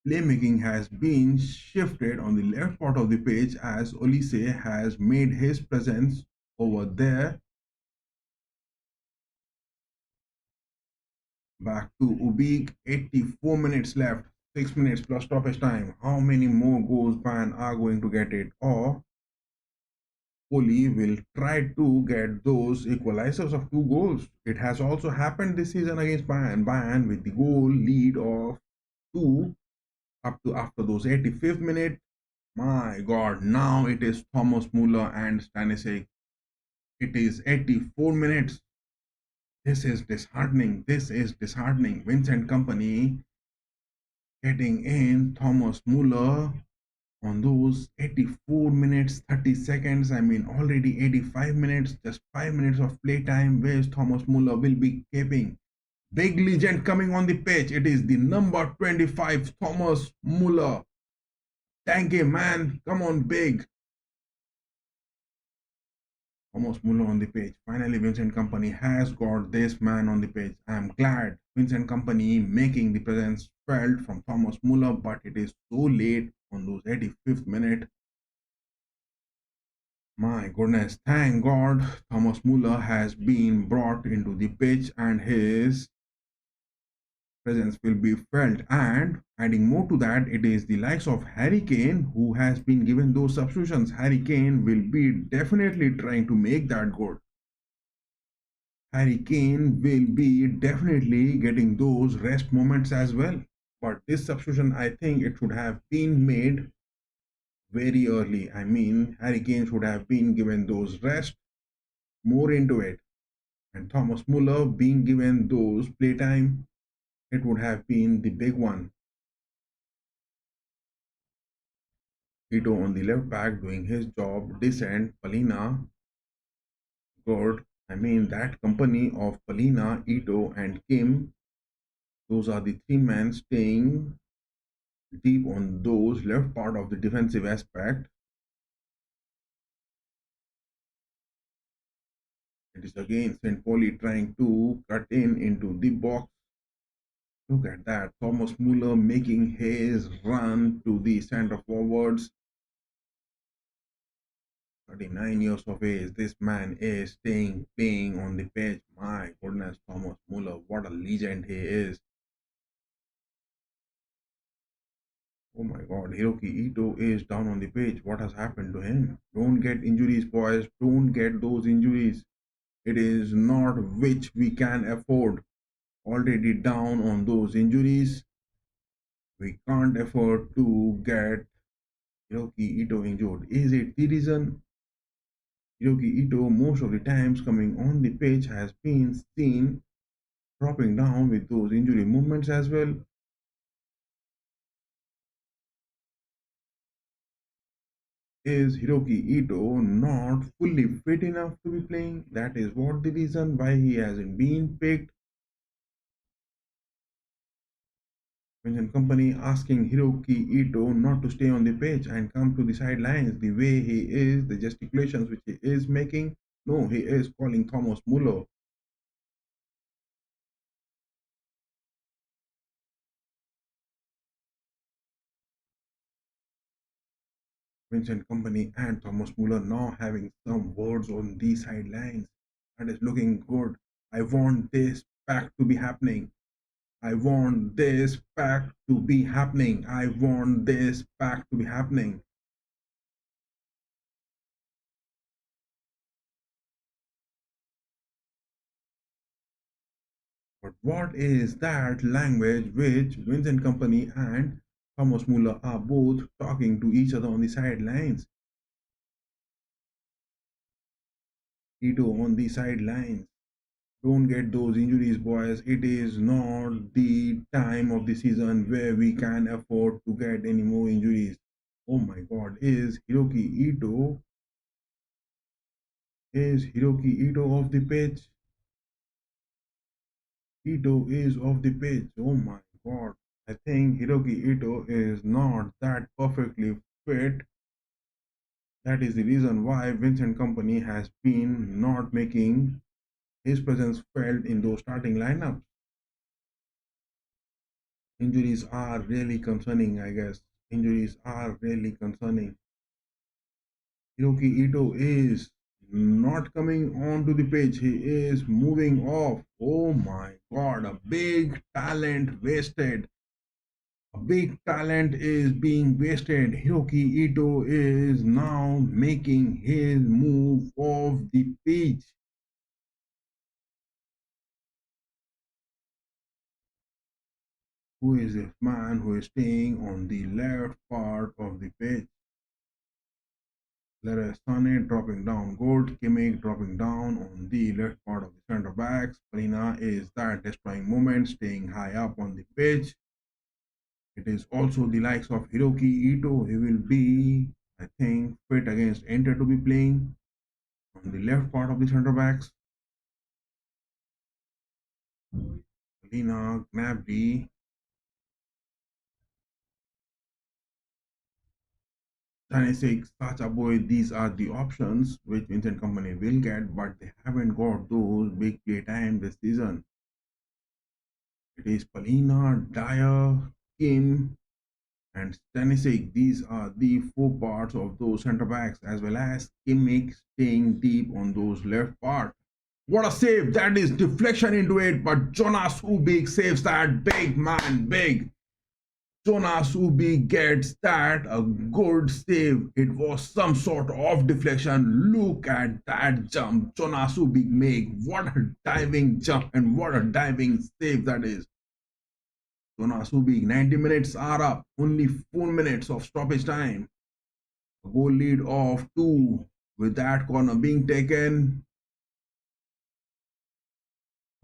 Playmaking has been shifted on the left part of the pitch as Olise has made his presence over there. Back to Ubik, 84 minutes left, 6 minutes plus stoppage time. How many more goals Bayern are going to get it? Or Poli will try to get those equalizers of 2 goals. It has also happened this season against Bayern. Bayern with the goal lead of 2 up to after those 85th minute. My God, now it is Thomas Muller and Stanisic. It is 84 minutes. This is disheartening. This is disheartening. Vincent Company getting in Thomas Muller on those 84 minutes 30 seconds. I mean, already 85 minutes, just 5 minutes of playtime, where Thomas Muller will be keeping. Big legend coming on the pitch. It is the number 25 Thomas Muller. Thank you, man. Come on, big. Thomas Muller on the page. Finally, Vincent Company has got this man on the page. I am glad Vincent Company making the presence felt from Thomas Muller, but it is so late on those 85th minute. My goodness, thank God Thomas Muller has been brought into the pitch and his presence will be felt. And adding more to that, it is the likes of Harry Kane who has been given those substitutions. Harry Kane will be definitely trying to make that good. Harry Kane will be definitely getting those rest moments as well. But this substitution, I think it should have been made very early. I mean, Harry Kane should have been given those rest more into it. And Thomas Muller being given those playtime, it would have been the big one. Ito on the left back doing his job, decent. Palina, good. I mean, that company of Palina, Ito, and Kim, those are the three men staying deep on those left part of the defensive aspect. It is again St Pauli trying to cut in into the box. Look at that. Thomas Muller making his run to the center forwards. 39 years of age. This man is staying playing on the pitch. My goodness, Thomas Muller. What a legend he is. Oh my God, Hiroki Ito is down on the pitch. What has happened to him? Don't get injuries, boys. Don't get those injuries. It is not which we can afford. Already down on those injuries. We can't afford to get Hiroki Ito injured. Is it the reason? Hiroki Ito, most of the times coming on the pitch, has been seen dropping down with those injury movements as well. Is Hiroki Ito not fully fit enough to be playing? That is what the reason why he hasn't been picked. Vincent Company asking Hiroki Ito not to stay on the pitch and come to the sidelines the way he is, the gesticulations which he is making. No, he is calling Thomas Muller. Vincent Company and Thomas Muller now having some words on the sidelines. That is looking good. I want this pack to be happening. I want this pack to be happening. I want this pack to be happening. But what is that language which Vincent Company and Thomas Muller are both talking to each other on the sidelines? Ito on the sidelines. Don't get those injuries, boys. It is not the time of the season where we can afford to get any more injuries. Oh my god, Hiroki Ito off the pitch? Ito is off the pitch. Oh my god. I think Hiroki Ito is not that perfectly fit. That is the reason why Vincent Company has been not making his presence felt in those starting lineups. Injuries are really concerning, I guess. Injuries are really concerning. Hiroki Ito is not coming onto the pitch. He is moving off. Oh my god, a big talent wasted. A big talent is being wasted. Hiroki Ito is now making his move off the pitch. Who is this man who is staying on the left part of the pitch? Leroy Sané dropping down. Gold Kimmich dropping down on the left part of the centre backs. Palina is that destroying moment, staying high up on the pitch. It is also the likes of Hiroki Ito. He will be, I think, fit against Inter to be playing on the left part of the centre backs. Palina, Gnabry, Stanisic, Sacha Boy, these are the options which Vincent Company will get, but they haven't got those big play time this season. It is Palina, Dyer, Kim, and Stanisic. These are the four parts of those centre backs, as well as Kimmich staying deep on those left part. What a save! That is deflection into it, but Jonas Ubik saves that. Big man, big. Jonas Ubik gets that. A good save. It was some sort of deflection. Look at that jump Jonas Ubik make. What a diving jump and what a diving save that is. Jonas Ubik, 90 minutes are up. Only 4 minutes of stoppage time. A goal lead of 2 with that corner being taken.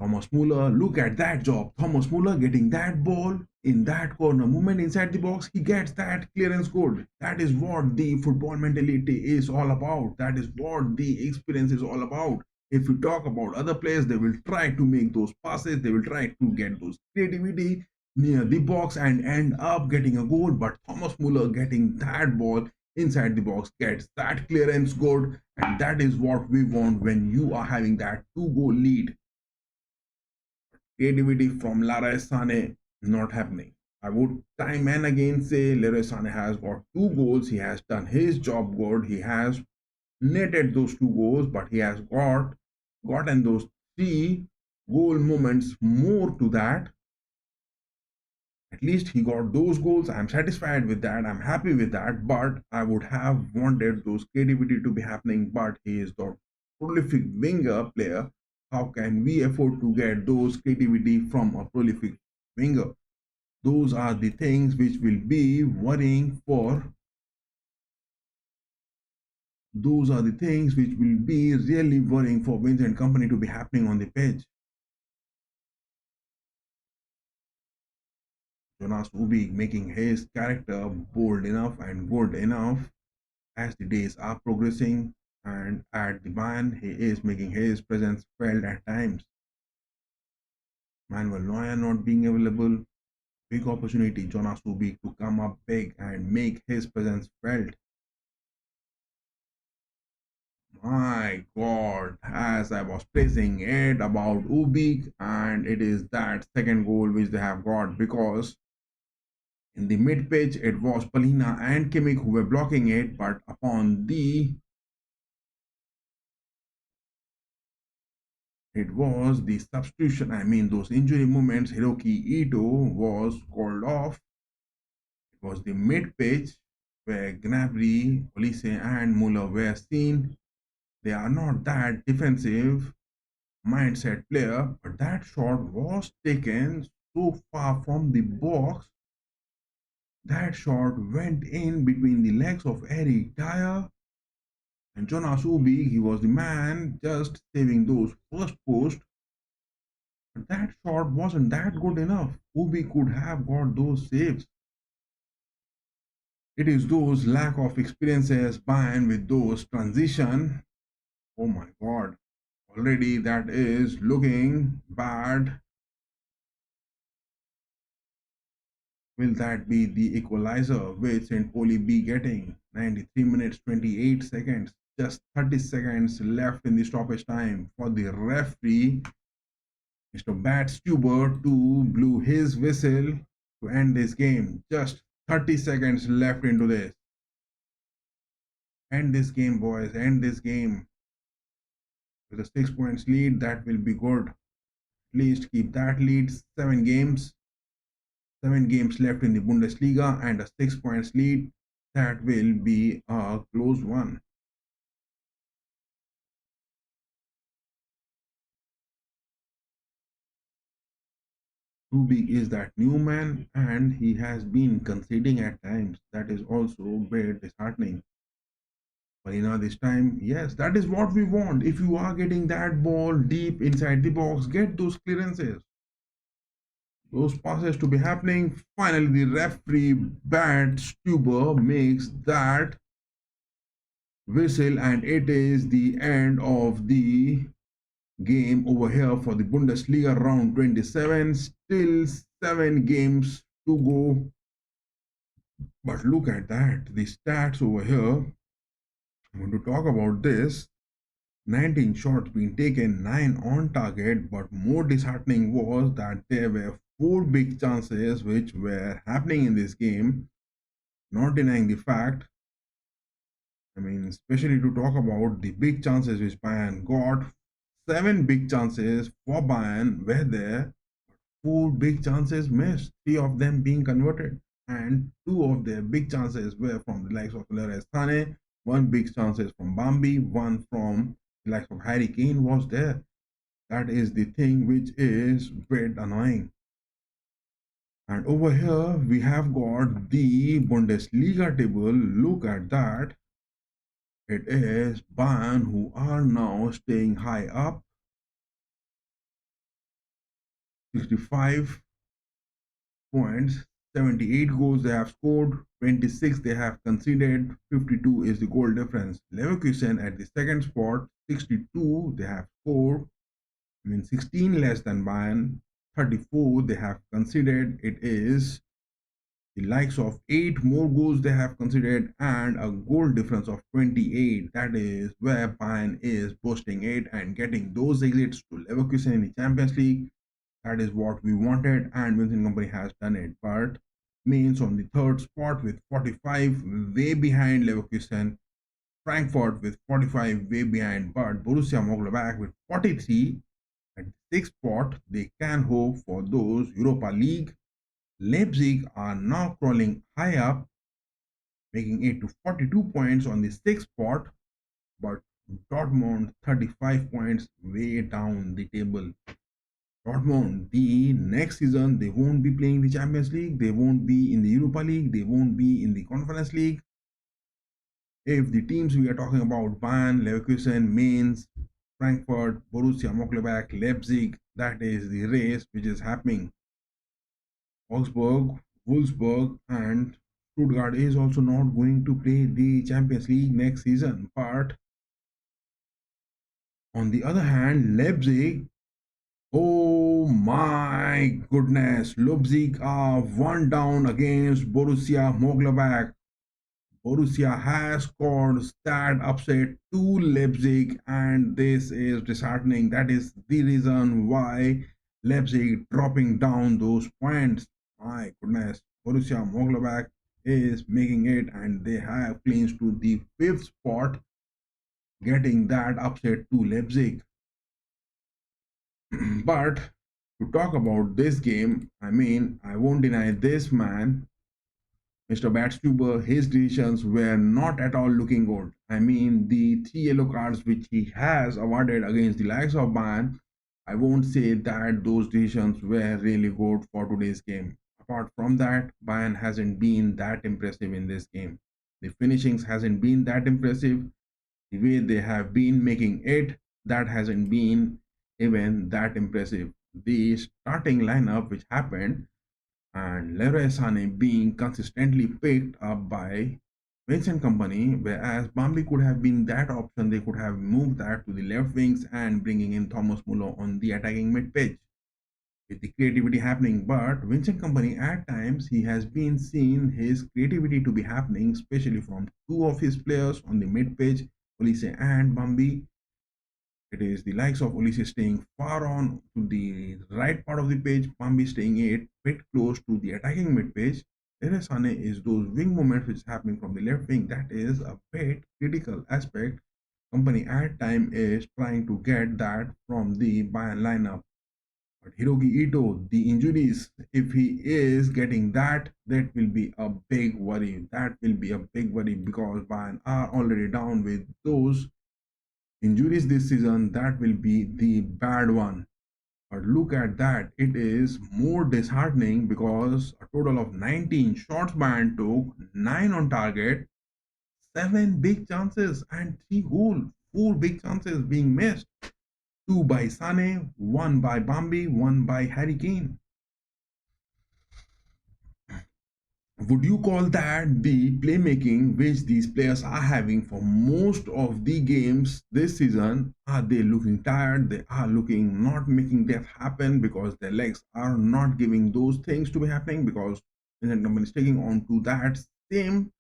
Thomas Muller, look at that job. Thomas Muller getting that ball in that corner movement inside the box. He gets that clearance good. That is what the football mentality is all about. That is what the experience is all about. If you talk about other players, they will try to make those passes. They will try to get those creativity near the box and end up getting a goal. But Thomas Muller getting that ball inside the box gets that clearance good. And that is what we want when you are having that 2-goal lead. Creativity from Leroy Sané not happening. I would time and again say Leroy Sané has got 2 goals. He has done his job good. He has netted those 2 goals, but he has gotten those 3 goal moments more to that. At least he got those goals. I'm satisfied with that. I'm happy with that. But I would have wanted those creativity to be happening. But he is the prolific winger player. How can we afford to get those creativity from a prolific winger? Those are the things which will be worrying for. Those are the things which will be really worrying for Vincent Company to be happening on the pitch. Jonas Ubik making his character bold enough and good enough as the days are progressing, and at the Bayern he is making his presence felt at times. Manuel Neuer not being available, big opportunity Jonas Ubik to come up big and make his presence felt. My god, as I was praising it about Ubik, and it is that second goal which they have got, because in the mid pitch it was Palina and Kimmich who were blocking it, but upon the it was the substitution, I mean those injury moments, Hiroki Ito was called off. It was the mid pitch where Gnabry, Olise and Muller were seen. They are not that defensive. mindset player, but that shot was taken so far from the box. That shot went in between the legs of Eric Dyer and Jonas Ubik. He was the man just saving those first posts. But that shot wasn't that good enough. Ubik could have got those saves. It is those lack of experiences Bayern with those transition. Oh my god. Already that is looking bad. Will that be the equalizer with St Pauli be getting? 93 minutes 28 seconds. Just 30 seconds left in the stoppage time for the referee, Mr. Bat Stuber, to blow his whistle to end this game. Just 30 seconds left into this. End this game, boys. End this game. With a 6 points lead, that will be good. At least keep that lead. 7 games. 7 games left in the Bundesliga and a 6 points lead. That will be a close one. Rubik is that new man and he has been conceding at times. That is also a bit disheartening. Marina this time, yes, that is what we want. If you are getting that ball deep inside the box, get those clearances. Those passes to be happening. Finally, the referee Bad Stuber makes that whistle, and it is the end of the game over here for the Bundesliga round 27. Still 7 games to go. But look at that. The stats over here. I'm going to talk about this. 19 shots being taken, 9 on target, but more disheartening was that there were 4 big chances which were happening in this game. Not denying the fact, I mean, especially to talk about the big chances which Bayern got. 7 big chances for Bayern were there, 4 big chances missed, 3 of them being converted, and 2 of their big chances were from the likes of Leverkusen Thane. 1 big chances from Bambi, 1 from the likes of Harry Kane was there. That is the thing which is bit annoying. And over here we have got the Bundesliga table. Look at that. It is Bayern who are now staying high up. 65 points, 78 goals they have scored, 26 they have conceded, 52 is the goal difference. Leverkusen at the second spot, 62 they have scored, 16 less than Bayern, 34 they have conceded. It is the likes of 8 more goals they have conceded and a goal difference of 28. That is where Bayern is boasting it and getting those exits to Leverkusen in the Champions League. That is what we wanted, and Vincent Company has done it. But Mainz on the third spot with 45, way behind Leverkusen. Frankfurt with 45, way behind. But Borussia Mönchengladbach with 43 at the sixth spot. They can hope for those Europa League. Leipzig are now crawling high up, making it to 42 points on the sixth spot. But Dortmund 35 points way down the table. Dortmund, the next season, they won't be playing the Champions League, they won't be in the Europa League, they won't be in the Conference League. If the teams we are talking about, Bayern, Leverkusen, Mainz, Frankfurt, Borussia Mönchengladbach, Leipzig, that is the race which is happening. Augsburg, Wolfsburg, and Stuttgart is also not going to play the Champions League next season. But on the other hand, Leipzig, oh my goodness, Leipzig are 1 down against Borussia Mönchengladbach. Borussia has scored that upset to Leipzig, and this is disheartening. That is the reason why Leipzig dropping down those points. My goodness, Borussia Mönchengladbach is making it, and they have clinched to the 5th spot, getting that upset to Leipzig. But to talk about this game, I won't deny this man, Mr. Batstuber, his decisions were not at all looking good. The 3 yellow cards which he has awarded against the likes of Bayern, I won't say that those decisions were really good for today's game. Apart from that, Bayern hasn't been that impressive in this game. The finishings hasn't been that impressive. The way they have been making it, that hasn't been even that impressive. The starting lineup which happened and Leroy Sané being consistently picked up by Vincent Company, whereas Bambi could have been that option, they could have moved that to the left wings and bringing in Thomas Muller on the attacking mid pitch with the creativity happening. But Vincent Company, at times, he has been seen his creativity to be happening, especially from two of his players on the mid pitch, Olise and Bambi. It is the likes of Olise staying far on to the right part of the pitch, Bambi staying a bit close to the attacking mid pitch. Sane is those wing movements which is happening from the left wing. That is a bit critical aspect. Company at time is trying to get that from the Bayern lineup. But Hiroki Ito, the injuries, if he is getting that, that will be a big worry. That will be a big worry because Bayern are already down with those injuries this season. That will be the bad one. But look at that, it is more disheartening because a total of 19 shots Bayern took, 9 on target, 7 big chances, and 3 goals. 4 big chances being missed. 2 by Sane, 1 by Bambi, 1 by Harry Kane. Would you call that the playmaking which these players are having for most of the games this season? Are they looking tired? They are looking not making that happen because their legs are not giving those things to be happening because Vincent Company is taking on to that same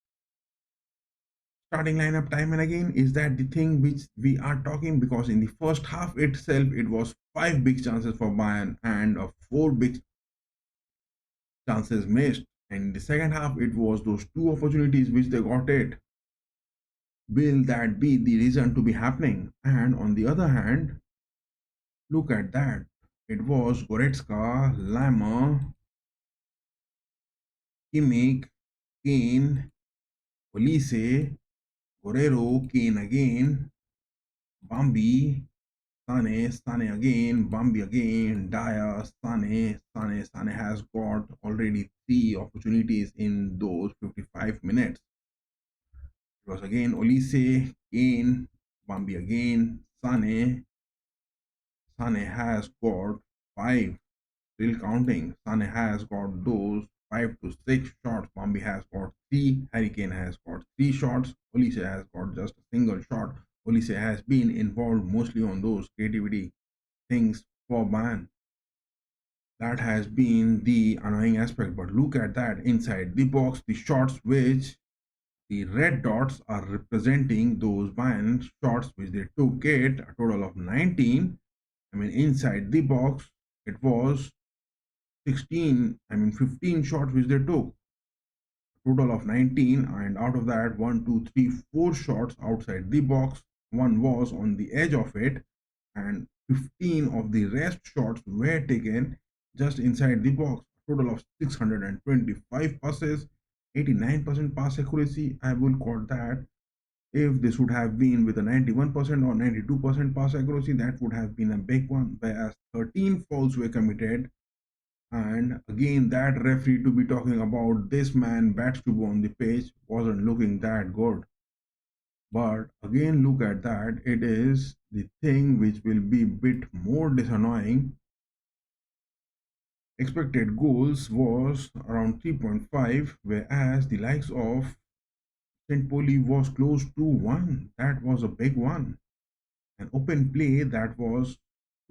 starting lineup time and again. Is that the thing which we are talking? Because in the first half itself, it was 5 big chances for Bayern and 4 big chances missed. And in the second half, it was those 2 opportunities which they got it. Will that be the reason to be happening? And on the other hand, look at that. It was Goretzka, Lama, Kimmich, Kane, Olise, Guerrero, Kane again, Bambi, Sane again, Bambi again, Dyer, Sane has got already 3 opportunities in those 55 minutes. It was again Olise, Kane, Bambi again, Sane has got 5, still counting. Sane has got those 5 to 6 shots. Bambi has got 3. Harry Kane has got 3 shots. Olise has got just a single shot. Olise has been involved mostly on those creativity things for Bayern. That has been the annoying aspect. But look at that inside the box, the shots which the red dots are representing those Bayern shots which they took it, a total of 19. I mean, inside the box, it was 15 shots which they took. Total of 19, and out of that, 1, 2, 3, 4 shots outside the box. One was on the edge of it, and 15 of the rest shots were taken just inside the box. Total of 625 passes, 89% pass accuracy. I will call that. If this would have been with a 91% or 92% pass accuracy, that would have been a big one. Whereas 13 fouls were committed, and again, that referee to be talking about this man bats to go on the pitch wasn't looking that good. But again, look at that. It is the thing which will be a bit more disannoying. Expected goals was around 3.5, whereas the likes of St Pauli was close to 1. That was a big one. An open play that was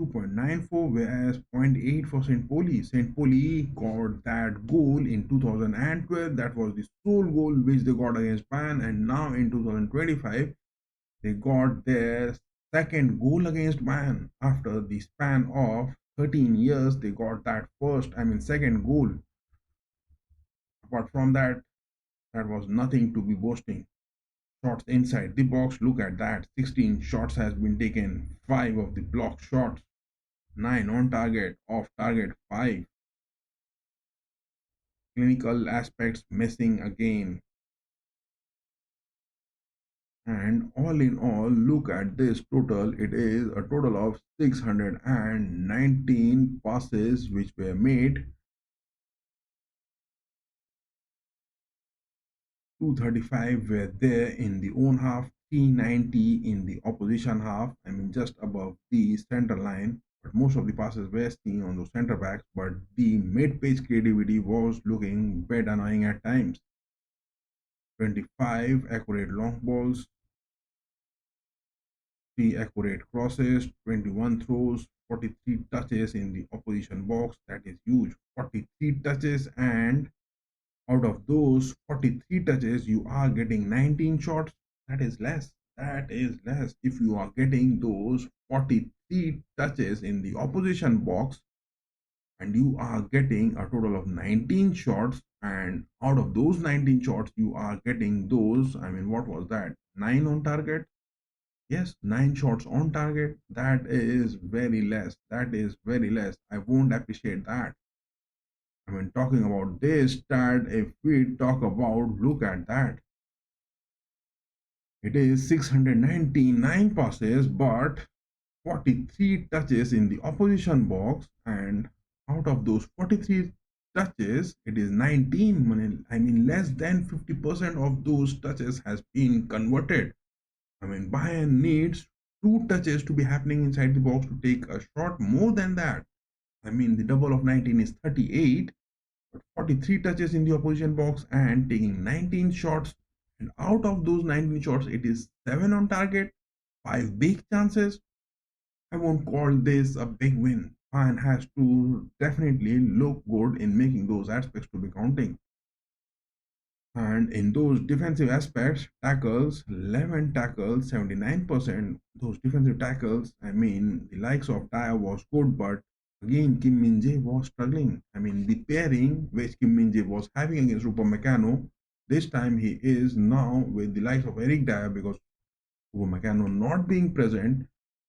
2.94, whereas zero point 0.8 for St. Pauli. St. Pauli got that goal in 2012. That was the sole goal which they got against Bayern, and now in 2025, they got their second goal against Bayern after the span of 13 years. They got that second goal. Apart from that, that was nothing to be boasting. Shots inside the box, look at that. 16 shots has been taken, 5 of the block shots, 9 on target, off target 5. Clinical aspects missing again. And all in all, look at this total. It is a total of 619 passes which were made. 235 were there in the own half, 390 in the opposition half. I mean, just above the center line. But most of the passes were seen on those center backs. But the mid-page creativity was looking bit annoying at times. 25 accurate long balls, 3 accurate crosses, 21 throws, 43 touches in the opposition box. That is huge. 43 touches, and out of those 43 touches, you are getting 19 shots. That is less. That is less. If you are getting those 43 touches in the opposition box and you are getting a total of 19 shots, and out of those 19 shots, you are getting those, I mean, what was that? 9 on target? Yes, 9 shots on target. That is very less. That is very less. I won't appreciate that. I mean, talking about this stat, if we talk about, look at that. It is 699 passes, but 43 touches in the opposition box, and out of those 43 touches, it is 19. I mean, less than 50% of those touches has been converted. I mean, Bayern needs 2 touches to be happening inside the box to take a shot. More than that, I mean, the double of 19 is 38, but 43 touches in the opposition box and taking 19 shots. And out of those 19 shots, it is 7 on target, 5 big chances. I won't call this a big win. Bayern has to definitely look good in making those aspects to be counting. And in those defensive aspects, tackles, 11 tackles, 79%. Those defensive tackles, I mean, the likes of Dyer was good, but again, Kim Min-jae was struggling. I mean, the pairing which Kim Min-jae was having against Upamecano, this time he is now with the likes of Eric Dyer, because Upamecano not being present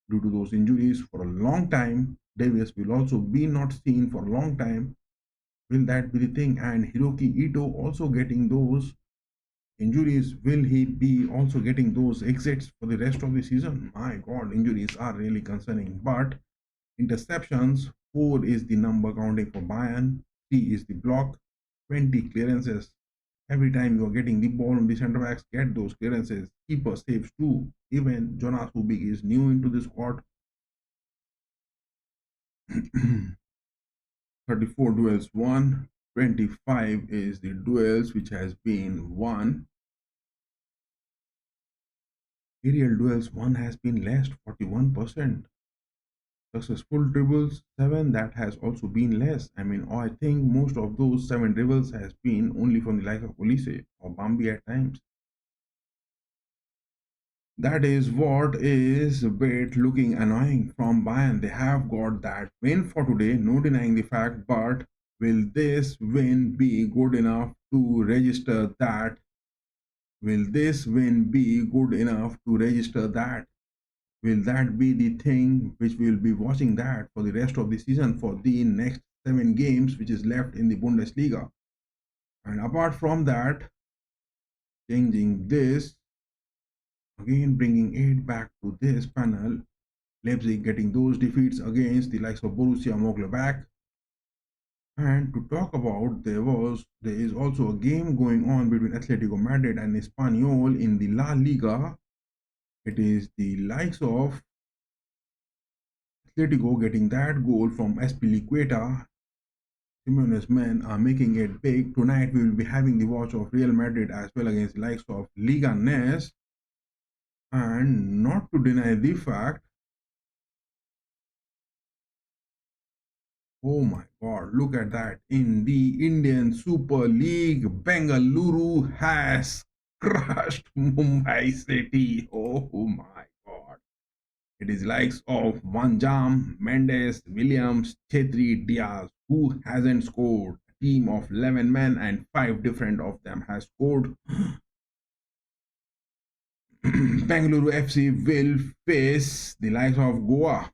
due to those injuries for a long time. Davis will also be not seen for a long time. Will that be the thing? And Hiroki Ito also getting those injuries. Will he be also getting those exits for the rest of the season? My God, injuries are really concerning. But interceptions, 4 is the number counting for Bayern, 3 is the block, 20 clearances. Every time you are getting the ball on the center backs, get those clearances. Keeper saves too. Even Jonas Hubig is new into the squad. 34 duels won, 25 is the duels which has been won. Aerial duels won has been less, 41%. Successful dribbles, 7, that has also been less. I mean, I think most of those 7 dribbles has been only from the like of Olise or Bambi at times. That is what is a bit looking annoying from Bayern. They have got that win for today, no denying the fact, but will this win be good enough to register that? Will this win be good enough to register that? Will that be the thing which we'll be watching that for the rest of the season for the next 7 games which is left in the Bundesliga? And apart from that, changing this, again bringing it back to this panel, Leipzig getting those defeats against the likes of Borussia Mönchengladbach. And to talk about, there is also a game going on between Atletico Madrid and Espanyol in the La Liga. It is the likes of Atletico getting that goal from Azpilicueta. Simeone's men are making it big. Tonight we will be having the watch of Real Madrid as well against the likes of Liga NES. And not to deny the fact, oh my God, look at that. In the Indian Super League, Bengaluru has crushed Mumbai City. Oh my God. It is likes of Vanjam, Mendes, Williams, Chetri, Diaz. Who hasn't scored? A team of 11 men and 5 different of them has scored. Bengaluru FC will face the likes of Goa.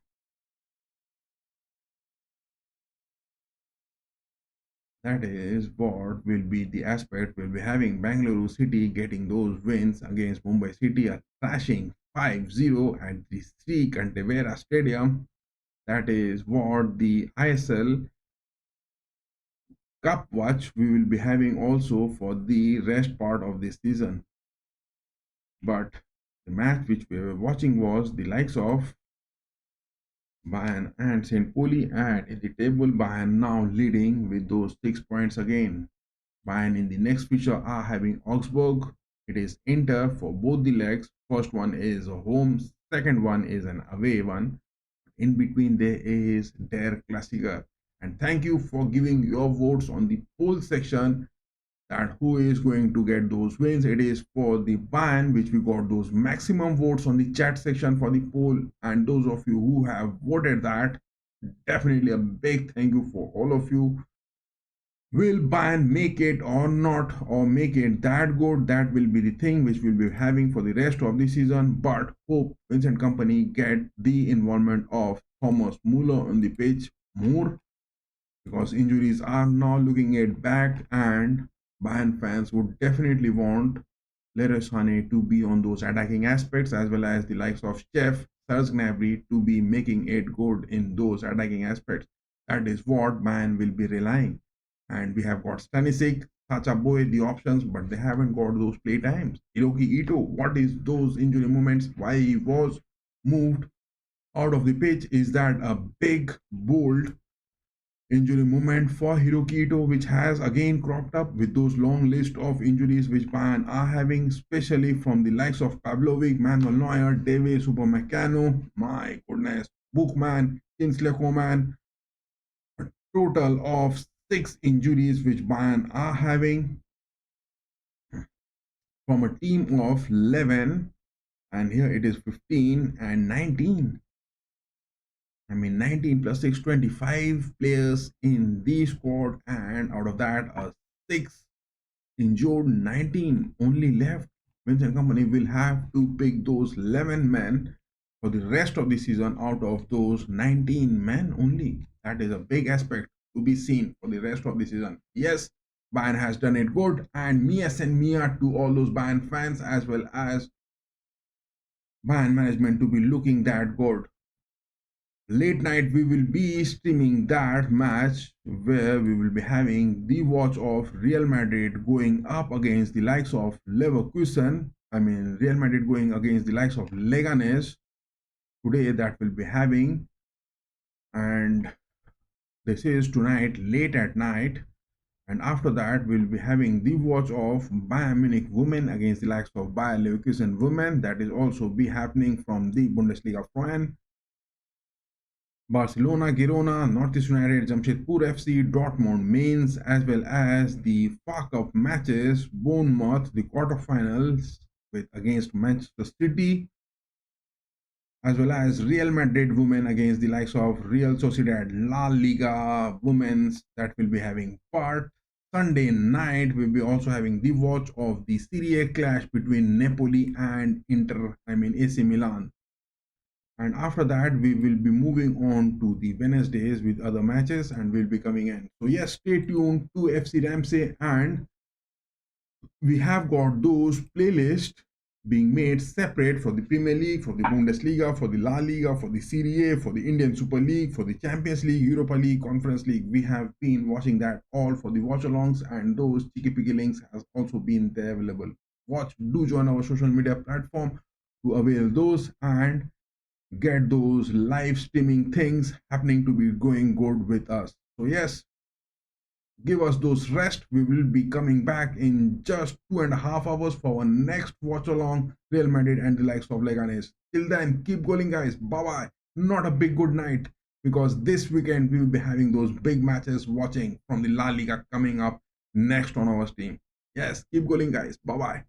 That is what will be the aspect. We'll be having Bangalore City getting those wins against Mumbai City, a thrashing 5-0 at the Sri Kantevera Stadium. That is what the ISL Cup watch we will be having also for the rest part of this season. But the match which we were watching was the likes of Bayern and St Pauli, and in the table Bayern now leading with those 6 points again. Bayern in the next fixture are having Augsburg. It is Inter for both the legs. First one is a home, second one is an away one. In between there is Der Klassiker. And thank you for giving your votes on the poll section that who is going to get those wins. It is for the Bayern which we got those maximum votes on the chat section for the poll, and those of you who have voted that, definitely a big thank you for all of you. Will Bayern make it or not, or make it that good? That will be the thing which we'll be having for the rest of the season. But hope Vincent Company get the involvement of Thomas Muller on the pitch more, because injuries are now looking at back, and Bayern fans would definitely want Leroy Sané to be on those attacking aspects, as well as the likes of Chef Serge Gnabry to be making it good in those attacking aspects. That is what Bayern will be relying. And we have got Stanisic, Sacha Boy, the options, but they haven't got those play times. Hiroki Ito, what is those injury moments? Why he was moved out of the pitch? Is that a big, bold injury moment for Hiroki Ito, which has again cropped up with those long list of injuries which Bayern are having, especially from the likes of Pavlovic, Manuel Neuer, David Upamecano, my goodness, Bookman, Kingsley Coman, a total of 6 injuries which Bayern are having from a team of 11, and here it is 15 and 19. I mean 19 plus 6, 25 players in the squad, and out of that 6 injured, 19 only left. Vincent Company will have to pick those 11 men for the rest of the season out of those 19 men only. That is a big aspect to be seen for the rest of the season. Yes, Bayern has done it good, and Mia and Mia to all those Bayern fans as well as Bayern management to be looking that good. Late night we will be streaming that match where we will be having the watch of Real Madrid going up against the likes of Leverkusen. I mean Real Madrid going against the likes of Leganes today, that will be having, and this is tonight late at night. And after that we'll be having the watch of Bayern Munich women against the likes of Bayern Leverkusen women. That is also be happening from the Bundesliga front. Barcelona, Girona, Northeast United, Jamshedpur FC, Dortmund, Mainz, as well as the FA Cup matches, Bournemouth, the quarterfinals with against Manchester City, as well as Real Madrid women against the likes of Real Sociedad, La Liga women's, that will be having part. Sunday night we'll be also having the watch of the Serie A clash between Napoli and AC Milan. And after that we will be moving on to the Wednesdays with other matches, and we'll be coming in. So yes, stay tuned to FC RAMSAY, and we have got those playlists being made separate for the Premier League, for the Bundesliga, for the La Liga, for the Serie A, for the Indian Super League, for the Champions League, Europa League, Conference League. We have been watching that all for the watch-alongs, and those cheeky-picky links has also been there available. Do join our social media platform to avail those and get those live streaming things happening to be going good with us. So yes, give us those rest. We will be coming back in just 2.5 hours for our next watch along Real Madrid and the likes of Leganes. Till then, keep going guys. Bye bye. Not a big good night, because this weekend we will be having those big matches watching from the La Liga coming up next on our stream. Yes, keep going guys. Bye bye.